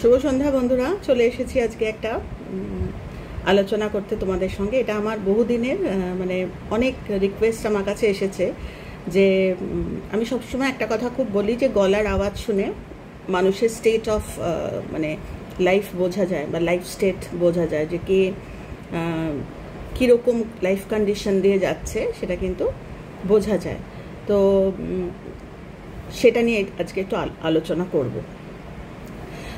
শুভ সন্ধ্যা বন্ধুরা, চলে এসেছি আজকে একটা আলোচনা করতে তোমাদের সঙ্গে। এটা আমার বহুদিনের মানে অনেক রিকোয়েস্ট আমার কাছে এসেছে যে আমি সবসময় একটা কথা খুব বলি যে গলার আওয়াজ শুনে মানুষের স্টেট অফ মানে লাইফ বোঝা যায় বা লাইফ স্টেট বোঝা যায় যে কে কীরকম লাইফ কন্ডিশন দিয়ে যাচ্ছে সেটা কিন্তু বোঝা যায়। তো সেটা নিয়ে আজকে একটু আলোচনা করব।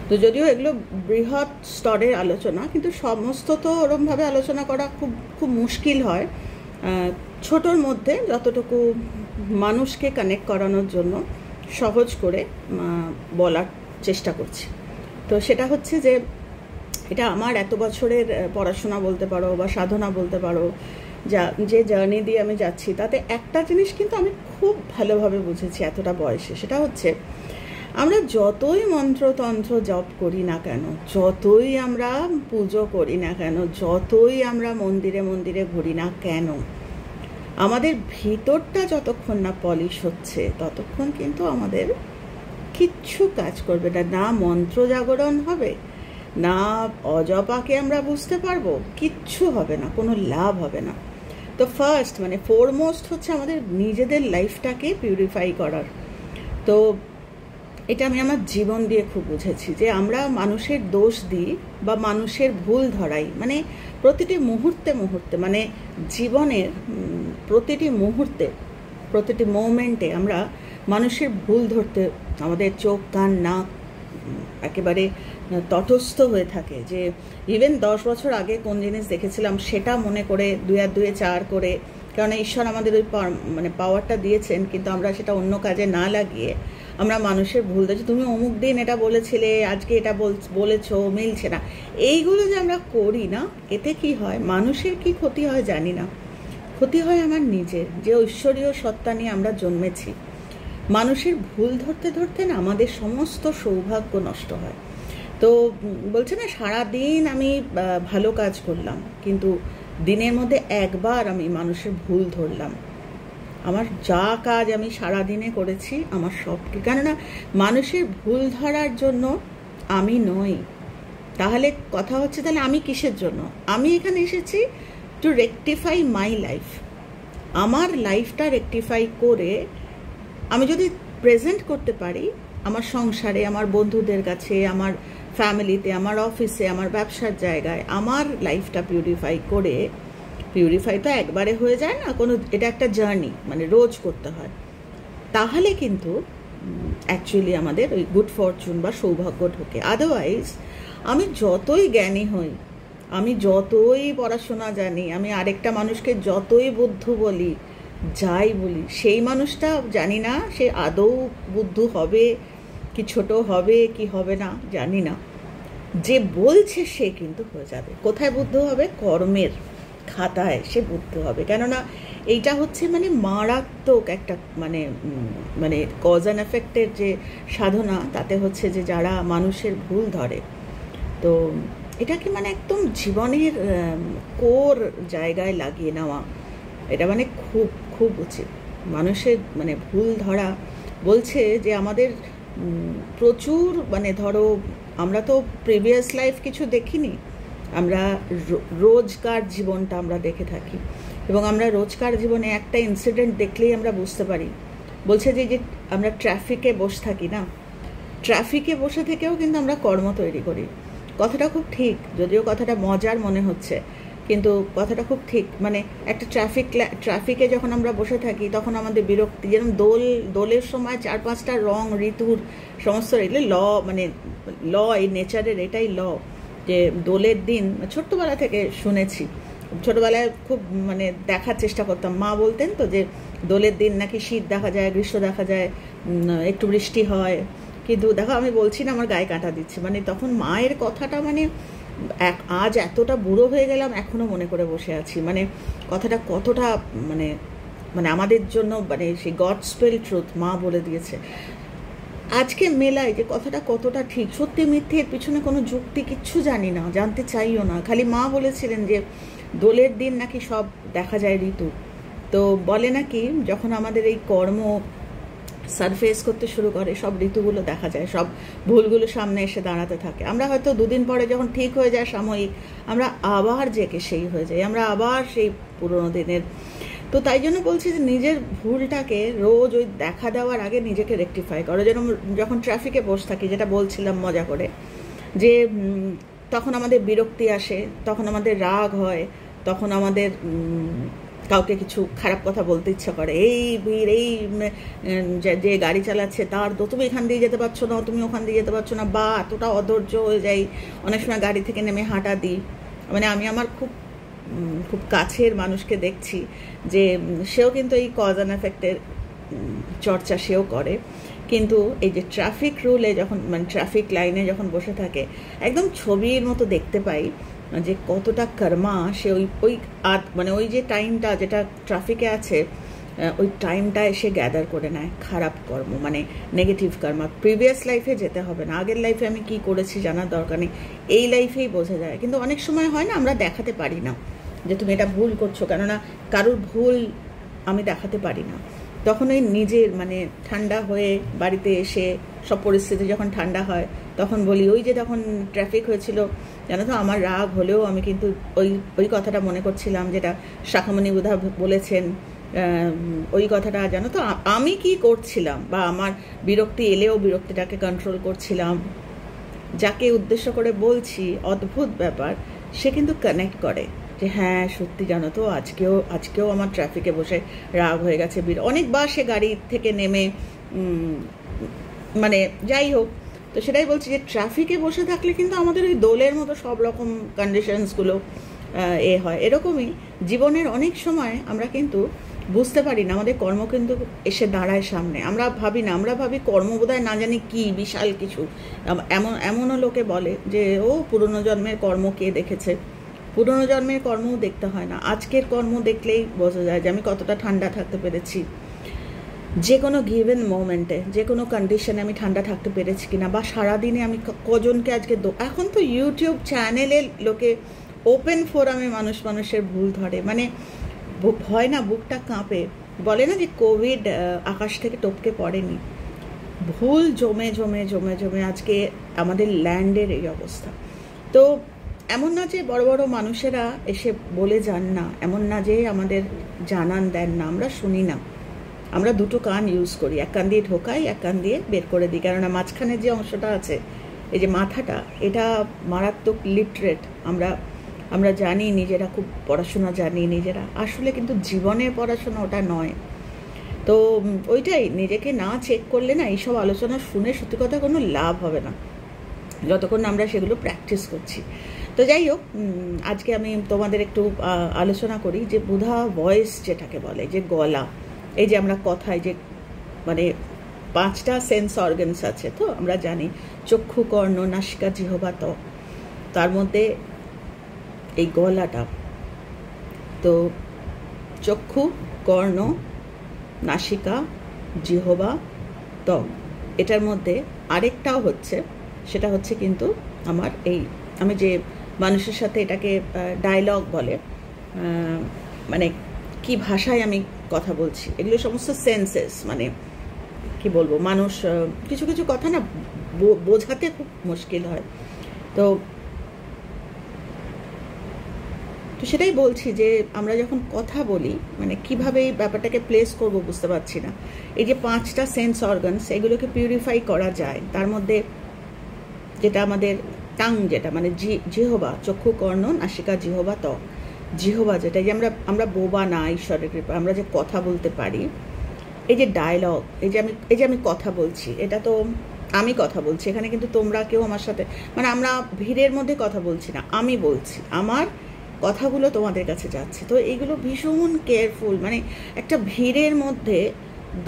তো যদিও এগুলো বৃহৎ স্তরের আলোচনা, কিন্তু সমস্ত তো ওরমভাবে আলোচনা করা খুব খুব মুশকিল হয়। ছোটোর মধ্যে যতটুকু মানুষকে কানেক্ট করানোর জন্য সহজ করে বলার চেষ্টা করছি। তো সেটা হচ্ছে যে এটা আমার এত বছরের পড়াশোনা বলতে পারো বা সাধনা বলতে পারো, যে জার্নি দিয়ে আমি যাচ্ছি, তাতে একটা জিনিস কিন্তু আমি খুব ভালোভাবে বুঝেছি এতটা বয়সে। সেটা হচ্ছে আমরা যতই মন্ত্রতন্ত্র জপ করি না কেন, যতই আমরা পুজো করি না কেন, যতই আমরা মন্দিরে মন্দিরে ঘুরি না কেন, আমাদের ভিতরটা যতক্ষণ না পলিশ হচ্ছে ততক্ষণ কিন্তু আমাদের কিচ্ছু কাজ করবে না। না মন্ত্র জাগরণ হবে, না অজপাকে আমরা বুঝতে পারবো, কিচ্ছু হবে না, কোনো লাভ হবে না। তো ফার্স্ট মানে ফোরমোস্ট হচ্ছে আমাদের নিজেদের লাইফটাকে পিউরিফাই করার। তো এটা আমি আমার জীবন দিয়ে খুব বুঝেছি যে আমরা মানুষের দোষ দিই বা মানুষের ভুল ধরাই, মানে প্রতিটি মুহূর্তে মুহূর্তে, মানে জীবনের প্রতিটি মুহূর্তে প্রতিটি মোমেন্টে আমরা মানুষের ভুল ধরতে আমাদের চোখ কান নাক একেবারে তটস্থ হয়ে থাকে। যে ইভেন 10 বছর আগে কোন জিনিস দেখেছিলাম সেটা মনে করে 2 আর 2 4 করে, কারণ ঈশ্বর আমাদের ওই মানে পাওয়ারটা দিয়েছেন, কিন্তু আমরা সেটা অন্য কাজে না লাগিয়ে আমরা মানুষের ভুল ধরছি। তুমি অমুক দিন এটা বলেছিলে, আজকে এটা বলেছো, মিলছে না। এইগুলো যে আমরা করি না, এতে কি হয়, মানুষের কি ক্ষতি হয় জানি না, ক্ষতি হয় আমার নিজের, যে ঐশ্বরীয় সত্তা নিয়ে আমরা জন্মেছি। মানুষের ভুল ধরতে ধরতে না আমাদের সমস্ত সৌভাগ্য নষ্ট হয়। তো বলছে না, সারাদিন আমি ভালো কাজ করলাম, কিন্তু দিনের মধ্যে একবার আমি মানুষের ভুল ধরলাম, আমার যা কাজ আমি সারাদিনে করেছি আমার সব কি, কেননা মানুষের ভুল ধরার জন্য আমি নই। তাহলে কথা হচ্ছে, তাহলে আমি কিসের জন্য? আমি এখানে এসেছি টু রেকটিফাই মাই লাইফ। আমার লাইফটা রেকটিফাই করে আমি যদি প্রেজেন্ট করতে পারি আমার সংসারে, আমার বন্ধুদের কাছে, আমার ফ্যামিলিতে, আমার অফিসে, আমার ব্যবসার জায়গায়, আমার লাইফটা পিউরিফাই করে, পিউরিফাই তো একবারে হয়ে যায় না, কোনো, এটা একটা জার্নি, মানে রোজ করতে হয়। তাহলে কিন্তু অ্যাকচুয়ালি আমাদের ওই গুড ফরচুন বা সৌভাগ্য ঢোকে। আদারওয়াইজ আমি যতই জ্ঞানী হই, আমি যতই পড়াশোনা জানি, আমি আরেকটা মানুষকে যতই বুদ্ধ বলি, যাই বলি, সেই মানুষটা জানি না সে আদৌ বুদ্ধ হবে কি ছোট হবে কি হবে না জানি না, যে বলছে সে কিন্তু হয়ে যাবে। কোথায় বুদ্ধ হবে? কর্মের খাতায় সে বুদ্ধ হবে। কেননা এইটা হচ্ছে মানে মারাত্মক একটা মানে মানে কজ অ্যান্ড এফেক্টের যে সাধনা, তাতে হচ্ছে যে যারা মানুষের ভুল ধরে, তো এটাকে মানে একদম জীবনের কোর জায়গায় লাগিয়ে নেওয়া, এটা মানে খুব খুব উচিত। মানুষের মানে ভুল ধরা বলছে যে আমাদের প্রচুর, মানে ধরো আমরা তো প্রিভিয়াস লাইফ কিছু দেখিনি, আমরা রোজকার জীবনটা আমরা দেখে থাকি, এবং আমরা রোজকার জীবনে একটা ইনসিডেন্ট দেখলেই আমরা বুঝতে পারি। বলছে যে আমরা ট্রাফিকে বসে থাকি না, ট্রাফিকে বসে থেকেও কিন্তু আমরা কর্ম তৈরি করি। কথাটা খুব ঠিক, যদিও কথাটা মজার মনে হচ্ছে, কিন্তু কথাটা খুব ঠিক। মানে একটা ট্রাফিকে যখন আমরা বসে থাকি তখন আমাদের বিরক্তি, যেরকম দোলের সময় 4-5টা রং ঋতুর সমস্ত এগুলো ল, মানে ল, এই নেচারের এটাই ল, যে দোলের দিন ছোট্টবেলা থেকে শুনেছি, ছোটবেলায় খুব মানে দেখার চেষ্টা করতাম, মা বলতেন তো যে দোলের দিন নাকি শীত দেখা যায়, গ্রীষ্ম দেখা যায়, একটু বৃষ্টি হয়। কিন্তু দেখো, আমি বলছি না আমার গায়ে কাঁটা দিচ্ছে, মানে তখন মায়ের কথাটা মানে আজ এতটা বুড়ো হয়ে গেলাম এখনো মনে করে বসে আছি, মানে কথাটা কতটা মানে মানে আমাদের জন্য মানে সেই গড স্পেল ট্রুথ মা বলে দিয়েছে। আজকে মেলায় যে কথাটা কতটা ঠিক, সত্যি মিথ্যের পিছনে কোনো যুক্তি কিচ্ছু জানি না, জানতে চাইও না, খালি মা বলেছিলেন যে দোলের দিন নাকি সব দেখা যায় ঋতু। তো বলে নাকি যখন আমাদের এই কর্ম সারফেস করতে শুরু করে, সব ঋতুগুলো দেখা যায়, সব ভুলগুলো সামনে এসে দাঁড়াতে থাকে। আমরা হয়তো দুদিন পরে যখন ঠিক হয়ে যায় সাময়িক, আমরা আবার জেকে সেই হয়ে যাই, আমরা আবার সেই পুরোনো দিনের। তো তাই জন্য বলছি যে নিজের ভুলটাকে রোজ ওই দেখা দেওয়ার আগে নিজেকে রেকটিফাই করো। যেন যখন ট্রাফিকে বসে থাকি, যেটা বলছিলাম মজা করে, যে তখন আমাদের বিরক্তি আসে, তখন আমাদের রাগ হয়, তখন আমাদের কাউকে কিছু খারাপ কথা বলতে ইচ্ছা করে, এই ভিড়, এই যে গাড়ি চালাচ্ছে তার তো তুমি এখান দিয়ে যেতে পারছো না, তুমি ওখান দিয়ে যেতে পারছো না, বা এতটা অধৈর্য হয়ে যাই, অনেক সময় গাড়ি থেকে নেমে হাঁটা দিই। মানে আমি আমার খুব খুব কাছের মানুষকে দেখছি যে সেও কিন্তু এই কজ অ্যান্ড এফেক্টের চর্চা সেও করে, কিন্তু এই যে ট্রাফিক রুলে যখন, মানে ট্রাফিক লাইনে যখন বসে থাকে, একদম ছবির মতো দেখতে পাই যে কতটা কর্মা সে ওই মানে ওই যে টাইমটা যেটা ট্রাফিকে আছে, ওই টাইমটা এসে গ্যাদার করে নেয় খারাপ কর্ম, মানে নেগেটিভ কর্মা। প্রিভিয়াস লাইফে যেতে হবে না, আগের লাইফে আমি কি করেছি জানার দরকার নেই, এই লাইফেই বোঝা যায়। কিন্তু অনেক সময় হয় না, আমরা দেখাতে পারি না যে তুমি এটা ভুল করছো, কেননা কারোর ভুল আমি দেখাতে পারি না। তখন ওই নিজের মানে ঠান্ডা হয়ে বাড়িতে এসে সব পরিস্থিতি যখন ঠান্ডা হয়, তখন বলি ওই যে তখন ট্রাফিক হয়েছিল, জানো তো আমার রাগ হলেও আমি কিন্তু ওই কথাটা মনে করছিলাম যেটা শাখামণি বুধা বলেছেন, ওই কথাটা জানো তো আমি কি করছিলাম, বা আমার বিরক্তি এলেও বিরক্তিটাকে কন্ট্রোল করছিলাম। যাকে উদ্দেশ্য করে বলছি, অদ্ভুত ব্যাপার, সে কিন্তু কানেক্ট করে যে হ্যাঁ সত্যি জানো তো আজকেও আমার ট্রাফিকে বসে রাগ হয়ে গেছে। অনেকবার সে গাড়ি থেকে নেমে মানে যাই হোক, তো সেটাই বলছি যে ট্রাফিকে বসে থাকলে কিন্তু আমাদের ওই দোলের মতো সব রকম কন্ডিশনসগুলো হয়। এরকমই জীবনের অনেক সময় আমরা কিন্তু বুঝতে পারি না, আমাদের কর্ম কিন্তু এসে দাঁড়ায় সামনে। আমরা ভাবি না, আমরা ভাবি কর্ম বোধহয় না জানি কি বিশাল কিছু। এমনও লোকে বলে যে ও পুরনো জন্মের কর্ম কে দেখেছে। পুরনো জন্মের কর্মও দেখতে হয় না, আজকের কর্ম দেখলেই বোঝা যায় যে আমি কতটা ঠান্ডা থাকতে পেরেছি, যে কোনো গিভেন মোমেন্টে, যে কোনো কন্ডিশনে আমি ঠান্ডা থাকতে পেরেছি কিনা, বা সারাদিনে আমি কজনকে আজকে এখন তো ইউটিউব চ্যানেলে লোকে ওপেন ফোরামে মানুষের ভুল ধরে, মানে ভয় না, বুকটা কাঁপে। বলে না যে কোভিড আকাশ থেকে টপকে পড়েনি, ভুল জমে জমে জমে জমে আজকে আমাদের ল্যান্ডের এই অবস্থা। তো এমন না যে বড় বড় মানুষেরা এসে বলে যান না, এমন না যে আমাদের জানান দেন না, আমরা শুনি না। আমরা দুটো কান ইউজ করি, এক কান দিয়ে ঢোকাই, এক কান দিয়ে বের করে দিই, কেননা মাঝখানে যে অংশটা আছে, এই যে মাথাটা, এটা মারাত্মক লিটারেট। আমরা জানি নিজেরা, খুব পড়াশোনা জানি নিজেরা, আসলে কিন্তু জীবনের পড়াশোনা ওটা নয়। তো ওইটাই নিজেকে না চেক করলে না, এইসব আলোচনা শুনে সত্যি কথা কোনো লাভ হবে না, যতক্ষণ আমরা সেগুলো প্র্যাকটিস করছি। তো যাই হোক, আজকে আমি তোমাদের একটু আলোচনা করি যে বুধা ভয়েস যেটাকে বলে, যে গলা, এই যে আমরা কথায় যে মানে 5টা সেন্স অর্গানস আছে, তো আমরা জানি চক্ষু, কর্ণ, নাসিকা, জিহ্বা, ত্বক, তার মধ্যে এই গলাটা। তো চক্ষু, কর্ণ, নাসিকা, জিহ্বা, ত্বক, এটার মধ্যে আরেকটাও হচ্ছে, সেটা হচ্ছে কিন্তু আমার এই, আমি যে মানুষের সাথে এটাকে ডায়লগ বলে, মানে কি ভাষায় আমি কথা বলছি, এগুলো সমস্ত সেন্সেস, মানে কি বলবো, মানুষ কিছু কিছু কথা না বোঝাতে খুব মুশকিল হয়। তো সেটাই বলছি যে আমরা যখন কথা বলি, মানে কিভাবে এই ব্যাপারটাকে প্লেস করব বুঝতে পারছি না। এই যে 5টা সেন্স অর্গানস, এগুলোকে পিউরিফাই করা যায়। তার মধ্যে যেটা আমাদের টাং, যেটা মানে জিহ্বা, চক্ষু, কর্ণ, নাসিকা, জিহ্বা, ত্বক। জিহ্বা যেটা, যে আমরা বোবা না, ঈশ্বরের কৃপা, আমরা যে কথা বলতে পারি। এই যে ডায়লগ, এই যে আমি কথা বলছি, এটা তো আমি কথা বলছি, এখানে কিন্তু তোমরা কেউ আমার সাথে, মানে আমরা ভিড়ের মধ্যে কথা বলছি না, আমি বলছি, আমার কথাগুলো তোমাদের কাছে যাচ্ছে। তো এইগুলো ভীষণ কেয়ারফুল। মানে একটা ভিড়ের মধ্যে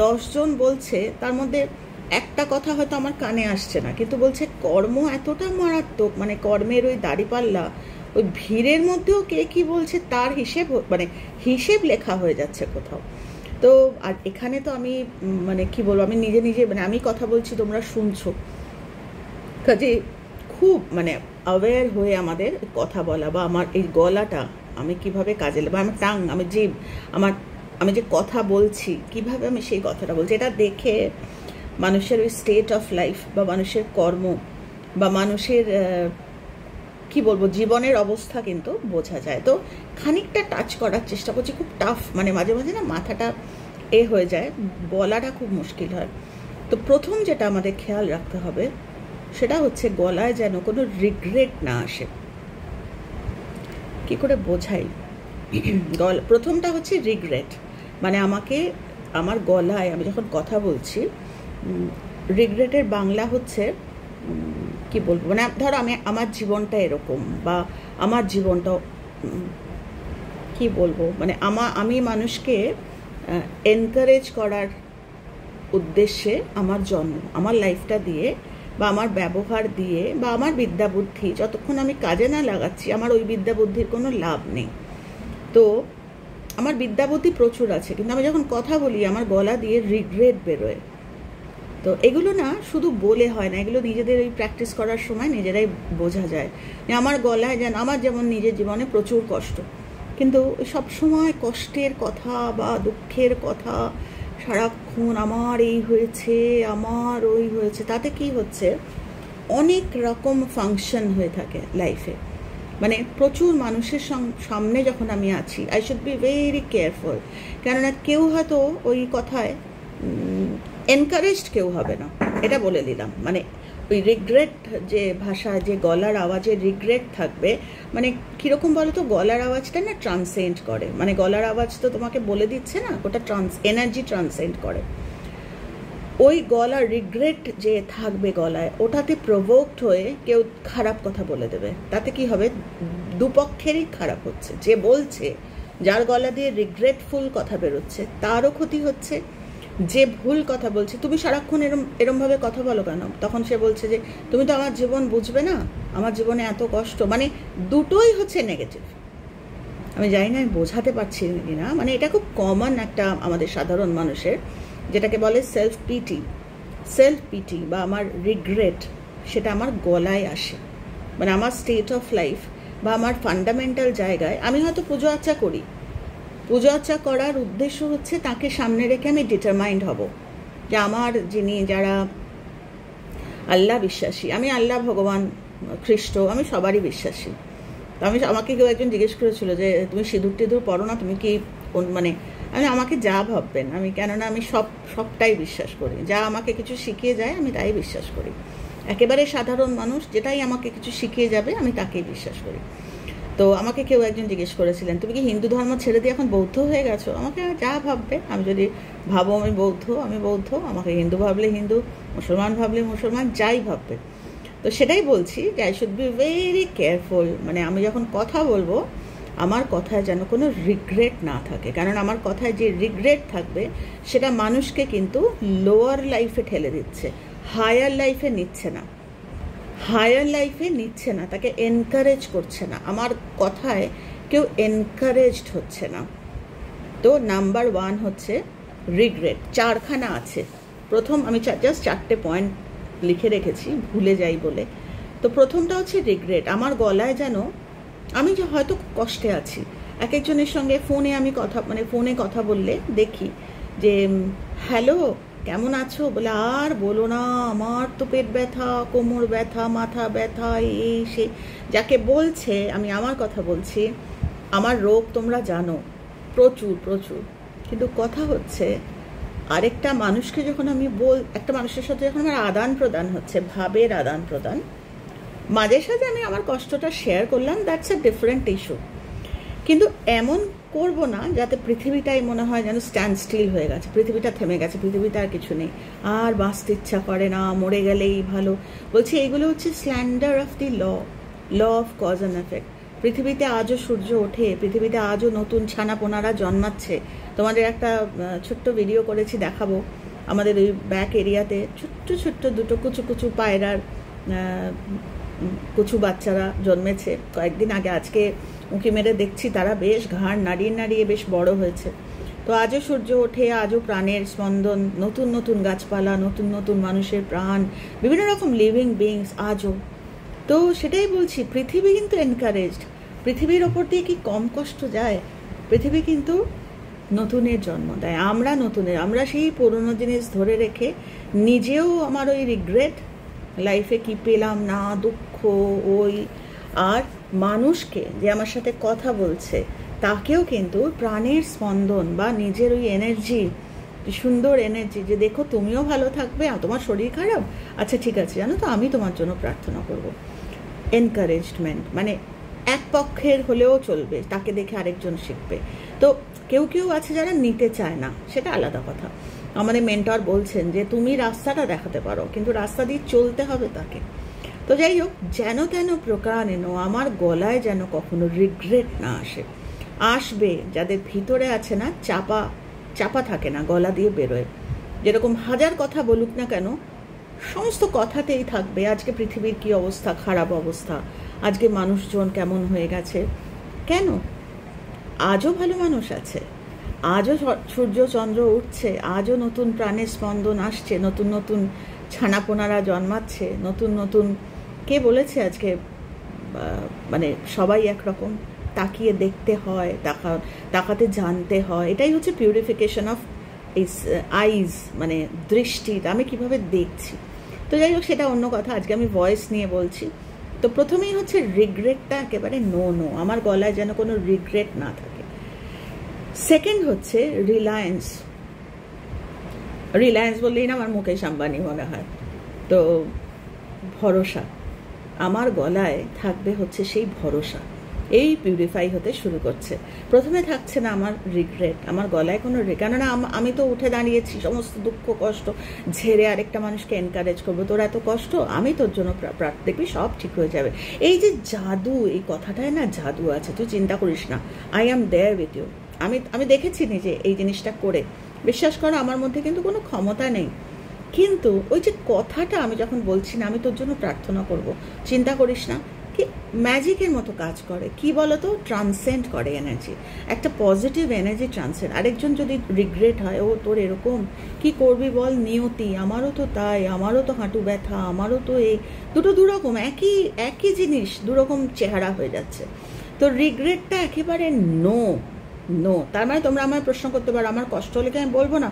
10 জন বলছে, তার মধ্যে একটা কথা হয়তো আমার কানে আসছে না, কিন্তু বলছে কর্ম এতটা মারাত্মক, মানে কর্মের ওই দাড়িপাল্লা, ওই ভিড়ের মধ্যেও কে কি বলছে তার হিসেব লেখা হয়ে যাচ্ছে কোথাও। তো আর এখানে তো আমি মানে কি বলবো, আমি নিজে মানে আমি কথা বলছি, তোমরা শুনছো, কাজে খুব মানে অ্যাওয়্যার হয়ে আমাদের কথা বলা, বা আমার এই গলাটা আমি কিভাবে কাজে বা আমার টাং, আমি যে কথা বলছি, কিভাবে আমি সেই কথাটা বলছি, এটা দেখে মানুষের ওই স্টেট অফ লাইফ বা মানুষের কর্ম বা মানুষের কি বলবো জীবনের অবস্থা কিন্তু বোঝা যায়। তো খানিকটা টাচ করার চেষ্টা করছি, খুব টাফ, মানে মাঝে মাঝে না মাথাটা হয়ে যায়, বলাটা খুব মুশকিল হয়। তো প্রথম যেটা আমাদের খেয়াল রাখতে হবে সেটা হচ্ছে গলায় যেন কোনো রিগ্রেট না আসে। কি করে বোঝাই? প্রথমটা হচ্ছে রিগ্রেট, মানে আমাকে আমার গলায় আমি যখন কথা বলছি, রিগ্রেটের বাংলা হচ্ছে কি বলবো, মানে ধরো আমি আমার জীবনটা এরকম, বা আমার জীবনটা কি বলবো, মানে আমি মানুষকে এনকারেজ করার উদ্দেশ্যে আমার জন্ম, আমার লাইফটা দিয়ে বা আমার ব্যবহার দিয়ে বা আমার বিদ্যা বুদ্ধি যতক্ষণ আমি কাজে না লাগাচ্ছি, আমার ওই বিদ্যা বুদ্ধির কোনো লাভ নেই। তো আমার বিদ্যা বুদ্ধি প্রচুর আছে, কিন্তু আমি যখন কথা বলি আমার গলা দিয়ে রিগ্রেট বেরোয়। তো এগুলো না শুধু বলে হয় না, এগুলো নিজেদের ওই প্র্যাকটিস করার সময় নিজেরাই বোঝা যায়। আমার গলায় আমার যেমন নিজের জীবনে প্রচুর কষ্ট, কিন্তু সব সময় কষ্টের কথা বা দুঃখের কথা সারাক্ষণ আমার এই হয়েছে, আমার ওই হয়েছে, তাতে কি হচ্ছে অনেক রকম ফাংশন হয়ে থাকে লাইফে। মানে প্রচুর মানুষের সামনে যখন আমি আছি, I should be very careful, কেননা কেউ হয়তো ওই কথায় এনকারেজড কেউ হবে না, এটা বলে দিলাম। মানে ওই রিগ্রেট যে ভাষা, যে গলার আওয়াজে রিগ্রেট থাকবে, মানে কীরকম বলো তো, গলার আওয়াজটা না ট্রান্সেন্ড করে, মানে গলার আওয়াজ তো তোমাকে বলে দিচ্ছে না, ওটা এনার্জি ট্রান্সেন্ড করে। ওই গলার রিগ্রেট যে থাকবে গলায়, ওটাতে প্রভোকড হয়ে কেউ খারাপ কথা বলে দেবে, তাতে কি হবে, দুপক্ষেরই খারাপ হচ্ছে। যে বলছে, যার গলা দিয়ে রিগ্রেটফুল কথা বেরোচ্ছে তারও ক্ষতি হচ্ছে, যে ভুল কথা বলছে, তুমি সারাক্ষণ এরমভাবে কথা বলো কেন, তখন সে বলছে যে তুমি তো আমার জীবন বুঝবে না, আমার জীবনে এত কষ্ট, মানে দুটোই হচ্ছে নেগেটিভ। আমি জানি না আমি বোঝাতে পারছি না, মানে এটা খুব কমন একটা আমাদের সাধারণ মানুষের, যেটাকে বলে সেলফ পিটি বা আমার রিগ্রেট, সেটা আমার গলায় আসে। মানে আমার স্টেট অফ লাইফ বা আমার ফান্ডামেন্টাল জায়গায় আমি হয়তো পুজো আর্চা করি, পুজো আর্চা করার উদ্দেশ্য হচ্ছে তাকে সামনে রেখে আমি ডিটারমাইন্ড হব যে আমার যারা আল্লাহ বিশ্বাসী, আমি আল্লাহ, ভগবান, খ্রিস্ট, আমি সবারই বিশ্বাসী। তো আমাকে কেউ একজন জিজ্ঞেস করেছিল যে তুমি সিঁদুর টিঁদুর পড়ো না, তুমি কি মানে আমাকে যা ভাববেন, আমি কেননা আমি সবটাই বিশ্বাস করি, যা আমাকে কিছু শিখিয়ে যায় আমি তাই বিশ্বাস করি। একেবারে সাধারণ মানুষ যেটাই আমাকে কিছু শিখিয়ে যাবে আমি তাকেই বিশ্বাস করি। তো আমাকে কেউ একজন জিজ্ঞেস করেছিলেন তুমি কি হিন্দু ধর্ম ছেড়ে দিয়ে এখন বৌদ্ধ হয়ে গেছো? আমাকে যা ভাববে, আমি যদি ভাবো আমি বৌদ্ধ, আমাকে হিন্দু ভাবলে হিন্দু, মুসলমান ভাবলে মুসলমান, যাই ভাববে। তো সেটাই বলছি যে I should be very careful, মানে আমি যখন কথা বলবো আমার কথায় যেন কোনো রিগ্রেট না থাকে, কারণ আমার কথায় যে রিগ্রেট থাকবে সেটা মানুষকে কিন্তু লোয়ার লাইফে ঠেলে দিচ্ছে, হায়ার লাইফে নিচ্ছে না, তাকে এনকারেজ করছে না, আমার কথায় কেউ এনকারেজড হচ্ছে না। তো নাম্বার 1 হচ্ছে রিগ্রেট। 4খানা আছে, প্রথম আমি জাস্ট 4টে পয়েন্ট লিখে রেখেছি, ভুলে যাই বলে। তো প্রথমটা হচ্ছে রিগ্রেট, আমার গলায় যেন, আমি যে হয়তো কষ্টে আছি, এক একজনের সঙ্গে ফোনে কথা বললে দেখি যে হ্যালো কেমন আছো, বলে আর বলো না, আমার তো পেট ব্যথা, কোমর ব্যথা, মাথা ব্যথা, এই সেই, যাকে বলছে আমি আমার কথা বলছি, আমার রোগ তোমরা জানো প্রচুর, কিন্তু কথা হচ্ছে আরেকটা মানুষকে যখন আমি একটা মানুষের সাথে যখন আমার আদান প্রদান হচ্ছে, ভাবের আদান প্রদান, মাঝে সাঝে আমি আমার কষ্টটা শেয়ার করলাম, দ্যাটস এ ডিফারেন্ট ইস্যু, কিন্তু এমন করব না যাতে পৃথিবীটাই মনে হয় যেন স্ট্যান্ড স্টিল হয়ে গেছে, পৃথিবীটা থেমে গেছে, পৃথিবীতে আর কিছু নেই, আর বাঁচতে ইচ্ছা করে না, মরে গেলেই ভালো। বলছি এগুলো হচ্ছে slander of the law of cause and effect. পৃথিবীতে আজও সূর্য ওঠে, পৃথিবীতে আজও নতুন ছানাপোনারা জন্মাচ্ছে। তোমাদের একটা ছোট্ট ভিডিও করেছি, দেখাবো, আমাদের ওই ব্যাক এরিয়াতে ছোট্ট দুটো কুচু পায়রার কুচু বাচ্চারা জন্মেছে কয়েকদিন আগে। আজকে উঁকি মেরে দেখছি তারা বেশ ঘাড় নাড়িয়ে বেশ বড় হয়েছে। তো আজও সূর্য ওঠে, আজও প্রাণের স্পন্দন, নতুন গাছপালা, নতুন মানুষের প্রাণ, বিভিন্ন রকম লিভিং বিংস আজও। তো সেটাই বলছি, পৃথিবী কিন্তু এনকারেজড। পৃথিবীর ওপর দিয়ে কি কম কষ্ট যায়? পৃথিবী কিন্তু নতুনের জন্ম দেয়। আমরা সেই পুরনো জিনিস ধরে রেখে নিজেও আমার ওই রিগ্রেট, লাইফে কি পেলাম না, দুঃখ, ওই আর মানুষকে যে আমার সাথে কথা বলছে তাকেও কিন্তু প্রাণের স্পন্দন বা নিজের ওই এনার্জি, সুন্দর এনার্জি, যে দেখো তুমিও ভালো থাকবে, তোমার শরীর খারাপ, আচ্ছা ঠিক আছে, জানো তো আমি তোমার জন্য প্রার্থনা করব। এনকারেজমেন্ট, মানে এক পক্ষের হলেও চলবে, তাকে দেখে আরেকজন শিখবে। তো কেউ কেউ আছে যারা নিতে চায় না, সেটা আলাদা কথা। আমাদের মেন্টর বলছেন যে তুমি রাস্তাটা দেখাতে পারো, কিন্তু রাস্তা দিয়ে চলতে হবে তাকে। তো যাই হোক, যেন তেন প্রকারেণ আমার গলায় যেন কখনো রিগ্রেট না আসবে। যাদের ভিতরে আছে না, চাপা থাকে না, গলা দিয়ে বেরোয়। যেরকম হাজার কথা বলুক না কেন, সমস্ত কথাতেই থাকবে আজকে পৃথিবীর কি অবস্থা, খারাপ অবস্থা, আজকে মানুষজন কেমন হয়ে গেছে। কেন? আজও ভালো মানুষ আছে, আজও সূর্য চন্দ্র উঠছে, আজও নতুন প্রাণের স্পন্দন আসছে, নতুন নতুন ছানাপোনারা জন্মাচ্ছে, নতুন নতুন। কে বলেছে আজকে মানে সবাই একরকম? তাকিয়ে দেখতে হয়, তাকাতে জানতে হয়। এটাই হচ্ছে পিউরিফিকেশন অফ আইজ, মানে দৃষ্টি, আমি কিভাবে দেখছি। তো যাই হোক, সেটা অন্য কথা, আজকে আমি ভয়েস নিয়ে বলছি। তো প্রথমেই হচ্ছে রিগ্রেটটা একেবারে নো, আমার গলায় যেন কোনো রিগ্রেট না থাকে। সেকেন্ড হচ্ছে রিলায়েন্স বললেই না আমার মুকেশ আম্বানি মনে হয়। তো ভরসা, আমার গলায় থাকবে হচ্ছে সেই ভরসা। এই পিউরিফাই হতে শুরু করছে। প্রথমে থাকছে না আমার রিগ্রেট, আমার গলায় কোনো কেননা আমি তো উঠে দাঁড়িয়েছি, সমস্ত দুঃখ কষ্ট ঝেড়ে আরেকটা মানুষকে এনকারেজ করবো, তোর এত কষ্ট, আমি তোর জন্য দেখবি সব ঠিক হয়ে যাবে। এই যে জাদু, এই কথাটায় না জাদু আছে, তুই চিন্তা করিস না, I am there with you. আমি দেখেছি নিজে এই জিনিসটা করে। বিশ্বাস করো, আমার মধ্যে কিন্তু কোনো ক্ষমতা নেই, কিন্তু ওই যে কথাটা আমি যখন বলছি না, আমি তোর জন্য প্রার্থনা করব, চিন্তা করিস না, কি ম্যাজিকের মতো কাজ করে। কি বলতো, ট্রান্সেন্ড করে এনার্জি, একটা পজিটিভ এনার্জি ট্রান্সেন্ড। আরেকজন যদি রিগ্রেট হয়, ও তোর এরকম, কি করবি বল, নিয়তি, আমারও তো তাই, আমারও তো হাঁটু ব্যথা, আমারও তো এই, দুটো দুরকম, একই জিনিস দুরকম চেহারা হয়ে যাচ্ছে। তো রিগ্রেটটা একেবারে নো। তার মানে তোমরা আমায় প্রশ্ন করতে পারো, আমার কষ্ট হলে কি আমি বলবো না?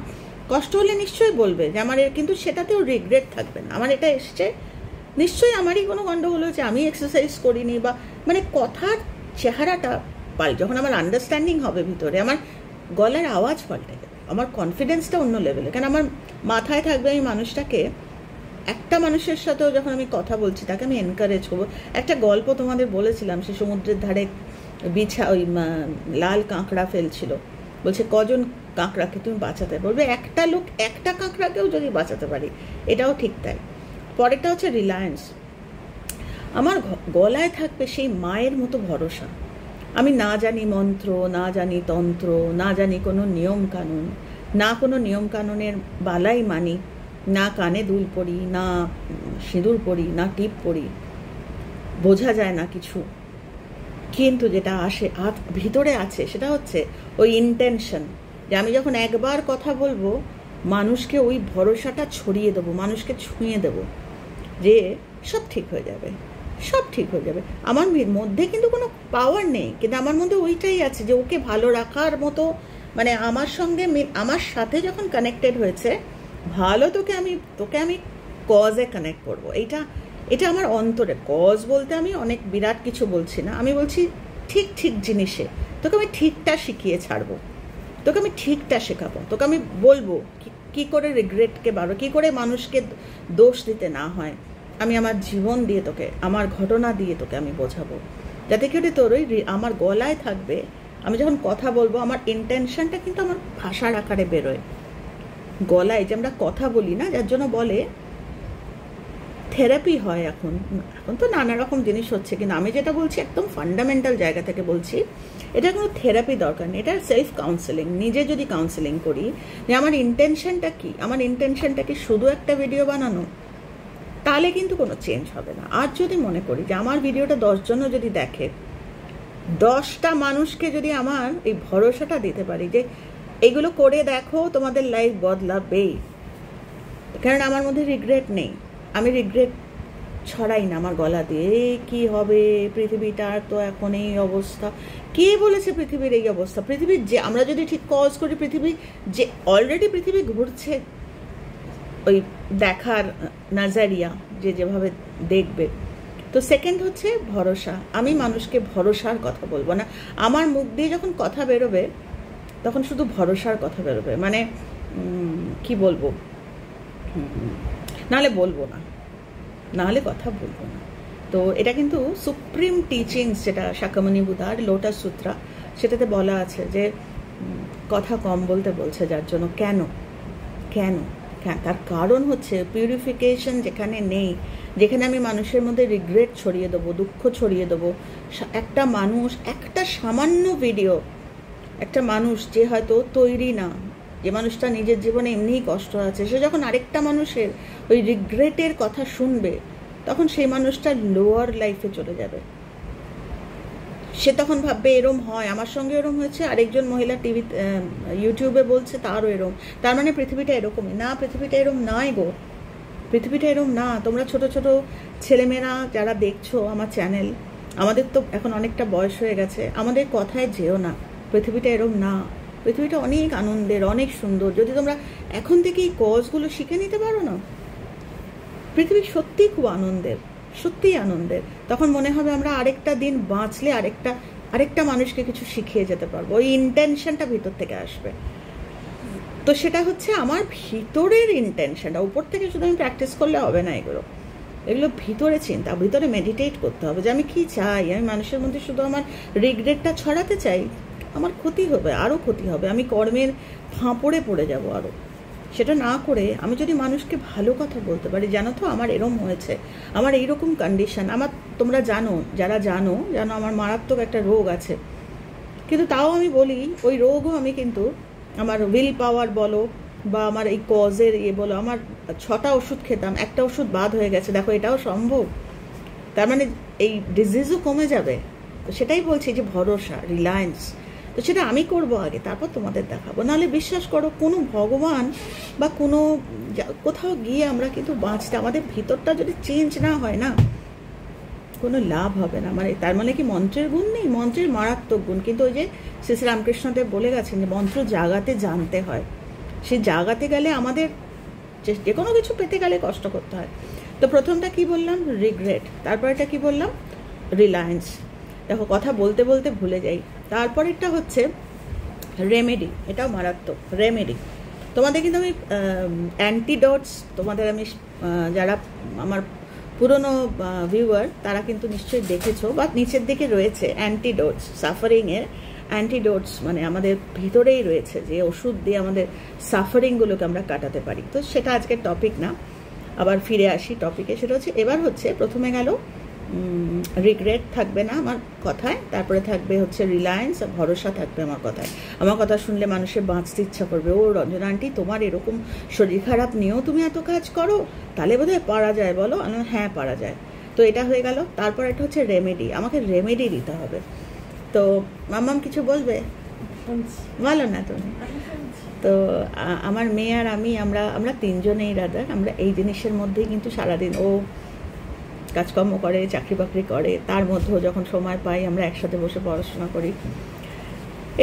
কষ্ট হলে নিশ্চয়ই বলবে যে আমার, কিন্তু সেটাতেও রিগ্রেট থাকবে না। আমার এটা এসছে, নিশ্চয়ই আমারই কোনো গন্ডগোল হয়েছে, আমি এক্সারসাইজ করিনি, বা মানে কথার চেহারাটা যখন আমার আন্ডারস্ট্যান্ডিং হবে ভিতরে, আমার গলার আওয়াজ পাল্টে যাবে, আমার কনফিডেন্সটা অন্য লেভেলে। কারণ আমার মাথায় থাকবে আমি মানুষটাকে, একটা মানুষের সাথেও যখন আমি কথা বলছি তাকে আমি এনকারেজ করবো। একটা গল্প তোমাদের বলেছিলাম, সে সমুদ্রের ধারে ওই লাল কাঁকড়া ফেলছিল, বলছে কজন কাঁকড়াকে তুমি বাঁচাতে? বলবে একটা লোক, একটা কাঁকড়াকেও যদি বাঁচাতে পারি, এটাও ঠিক তাই। পরেরটা হচ্ছে রিলায়েন্স, আমার গলায় থাকবে সেই মায়ের মতো ভরসা। আমি না জানি মন্ত্র, না জানি তন্ত্র, না জানি কোনো নিয়ম কানুন, না কোনো নিয়ম কানুনের বালাই মানি, না কানে দুল পরি, না সিঁদুর পরি, না টিপ পরি, বোঝা যায় না কিছু, কিন্তু যেটা আসে ভিতরে আছে সেটা হচ্ছে ওই ইন্টেনশন, যে আমি যখন একবার কথা বলবো, মানুষকে ওই ভরসাটা ছড়িয়ে দেবো, মানুষকে ছুঁয়ে দেবো, যে সব ঠিক হয়ে যাবে, সব ঠিক হয়ে যাবে। আমার মধ্যে কিন্তু কোনো পাওয়ার নেই, কিন্তু আমার মধ্যে ওইটাই আছে যে ওকে ভালো রাখার মতো, মানে আমার সঙ্গে, আমার সাথে যখন কানেক্টেড হয়েছে, ভালো তোকে আমি কজে কানেক্ট করবো। এটা আমার অন্তরে। কজ বলতে আমি অনেক বিরাট কিছু বলছি না, আমি বলছি ঠিক জিনিসে তোকে আমি ঠিকটা শিখিয়ে ছাড়বো, তোকে আমি ঠিকটা শেখাবো, তোকে আমি বলবো কি করে রিগ্রেটকে বাড়ো, কি করে মানুষকে দোষ দিতে না হয়। আমি আমার জীবন দিয়ে তোকে, আমার ঘটনা দিয়ে তোকে আমি বোঝাবো, যাতে করে তোর ওই আমার গলায় থাকবে। আমি যখন কথা বলবো, আমার ইন্টেনশনটা কিন্তু আমার ভাষার আকারে বেরোয় গলায়, যে আমরা কথা বলি না, যার জন্য বলে থেরাপি হয়। এখন তো নানা রকম জিনিস হচ্ছে, কিন্তু আমি যেটা বলছি একদম ফান্ডামেন্টাল জায়গা থেকে বলছি, এটা কোনো থেরাপি দরকার নেই, এটা সেলফ কাউন্সেলিং। নিজে যদি কাউন্সেলিং করি যে আমার ইন্টেনশনটা কি, আমার ইন্টেনশনটা কি শুধু একটা ভিডিও বানানো, তাহলে কিন্তু কোনো চেঞ্জ হবে না। আর যদি মনে করি যে আমার ভিডিওটা 10 জনও যদি দেখে, 10টা মানুষকে যদি আমার এই ভরসাটা দিতে পারি যে এগুলো করে দেখো, তোমাদের লাইফ বদলাবেই, কারণ আমার মধ্যে রিগ্রেট নেই, আমি রিগ্রেট ছড়াই না আমার গলা দিয়ে, কি হবে পৃথিবীটার তো এখন এই অবস্থা। কে বলেছে পৃথিবীর এই অবস্থা? পৃথিবীর যে আমরা যদি ঠিক কজ করি, পৃথিবী যে অলরেডি পৃথিবী ঘুরছে, ওই দেখার নাজারিয়া যে যেভাবে দেখবে। তো সেকেন্ড হচ্ছে ভরসা। আমি মানুষকে ভরসার কথা বলবো না, আমার মুখ দিয়ে যখন কথা বেরোবে তখন শুধু ভরসার কথা বেরোবে, মানে কি বলবো, নাহলে বলবো না, নাহলে কথা বলবো না। তো এটা কিন্তু সুপ্রিম টিচিংস, যেটা শাক্যমুনি বুদ্ধার লোটাস সূত্রা, সেটাতে বলা আছে যে কথা কম বলতে বলছে, যার জন্য কেন কেন তার কারণ হচ্ছে পিউরিফিকেশন যেখানে নেই, যেখানে আমি মানুষের মধ্যে রিগ্রেট ছড়িয়ে দেবো, দুঃখ ছড়িয়ে দেবো। একটা মানুষ, একটা সামান্য ভিডিও, একটা মানুষ যে হয়তো তৈরি না, যে মানুষটা নিজের জীবনে এমনিই কষ্ট আছে, সে যখন আরেকটা মানুষের ওই রিগ্রেটের কথা শুনবে, তখন সেই মানুষটা লোয়ার লাইফে চলে যাবে। সে তখন ভাববে এরম হয়, আমার সঙ্গে এরম হয়েছে, আরেকজন মহিলা টিভি ইউটিউবে বলছে তারও এরম, তার মানে পৃথিবীটা এরকমই না। পৃথিবীটা এরম নয় গো, পৃথিবীটা এরম না। তোমরা ছোট ছোট ছেলেমেয়েরা যারা দেখছো আমার চ্যানেল, আমাদের তো এখন অনেকটা বয়স হয়ে গেছে, আমাদের কথায় যেও না, পৃথিবীটা এরম না। পৃথিবীটা অনেক আনন্দের, অনেক সুন্দর। যদি তোমরা এখন থেকে এই কজগুলো শিখে নিতে পারো না, পৃথিবী সত্যিই খুব আনন্দের, সত্যিই আনন্দের। তখন মনে হবে আমরা আরেকটা দিন বাঁচলে আরেকটা মানুষকে কিছু শিখিয়ে যেতে পারবো, ওই ইন্টেনশনটা ভিতর থেকে আসবে। তো সেটা হচ্ছে আমার ভিতরের ইন্টেনশনটা। উপর থেকে শুধু আমি প্র্যাকটিস করলে হবে না, এগুলো ভিতরে চিন্তা, ভিতরে মেডিটেট করতে হবে যে আমি কি চাই। আমি মানুষের মধ্যে শুধু আমার রিগ্রেটটা ছড়াতে চাই, আমার ক্ষতি হবে, আরও ক্ষতি হবে, আমি কর্মের ফাঁপড়ে পড়ে যাব আরও। সেটা না করে আমি যদি মানুষকে ভালো কথা বলতে পারি, জানো তো আমার এরম হয়েছে, আমার এইরকম কন্ডিশন, আমার তোমরা জানো, যারা জানো আমার মারাত্মক একটা রোগ আছে, কিন্তু তাও আমি বলি ওই রোগও আমি কিন্তু আমার উইল পাওয়ার বলো বা আমার এই কজের বলো, আমার 6টা ওষুধ খেতাম, একটা ওষুধ বাদ হয়ে গেছে, দেখো এটাও সম্ভব। তার মানে এই ডিজিজও কমে যাবে। তো সেটাই বলছি যে ভরসা, রিলায়েন্স। তো সেটা আমি করবো আগে, তারপর তোমাদের দেখাবো। নাহলে বিশ্বাস করো, কোনো ভগবান বা কোনো কোথাও গিয়ে আমরা কিন্তু বাঁচতে, আমাদের ভিতরটা যদি চেঞ্জ না হয় না, কোনো লাভ হবে না। মানে তার মানে কি মন্ত্রের গুণ নেই? মন্ত্রের মারাত্মক গুণ, কিন্তু ওই যে শ্রী শ্রী রামকৃষ্ণদেব বলে গেছেন যে মন্ত্র জাগাতে জানতে হয়। সে জাগাতে গেলে আমাদের যে কোনো কিছু পেতে গেলে কষ্ট করতে হয়। তো প্রথমটা কি বললাম? রিগ্রেট। তারপরেটা কি বললাম? রিলায়েন্স। দেখো কথা বলতে বলতে ভুলে যাই। তারপরেরটা হচ্ছে রেমেডি। এটাও মারাত্মক, রেমেডি। তোমাদের কিন্তু আমি অ্যান্টিডোটস, তোমাদের আমি যারা আমার পুরনো ভিউয়ার তারা কিন্তু নিশ্চয়ই দেখেছো বা নিচের দিকে রয়েছে অ্যান্টিডোটস, সাফারিংয়ের অ্যান্টিডোটস, মানে আমাদের ভিতরেই রয়েছে যে ওষুধ দিয়ে আমাদের সাফারিংগুলোকে আমরা কাটাতে পারি। তো সেটা আজকের টপিক না, আবার ফিরে আসি টপিকে। সেটা হচ্ছে এবার হচ্ছে প্রথমে গেল রিগ্রেট থাকবে না আমার কথায়, তারপরে থাকবে হচ্ছে রিলায়েন্স, আর ভরসা থাকবে আমার কথায়। আমার কথা শুনলে মানুষের বাঁচতে ইচ্ছা করবে, ও রঞ্জনা আন্টি তোমার এরকম শরীর খারাপ নিয়েও তুমি এত কাজ করো, তাহলে বোধহয় পারা যায়, বলো? হ্যাঁ পারা যায়। তো এটা হয়ে গেল। তারপর এটা হচ্ছে রেমেডি, আমাকে রেমেডি দিতে হবে। তো মাম্মাম কিছু বলবে? বলো না তুমি। তো আমার মেয়ে আর আমি, আমরা তিনজনেই রাদার, আমরা এই জিনিসের মধ্যেই কিন্তু সারাদিন, ও কাজকর্ম করে, চাকরি বাকরি করে, তার মধ্যেও যখন সময় পাই আমরা একসাথে বসে পড়াশোনা করি।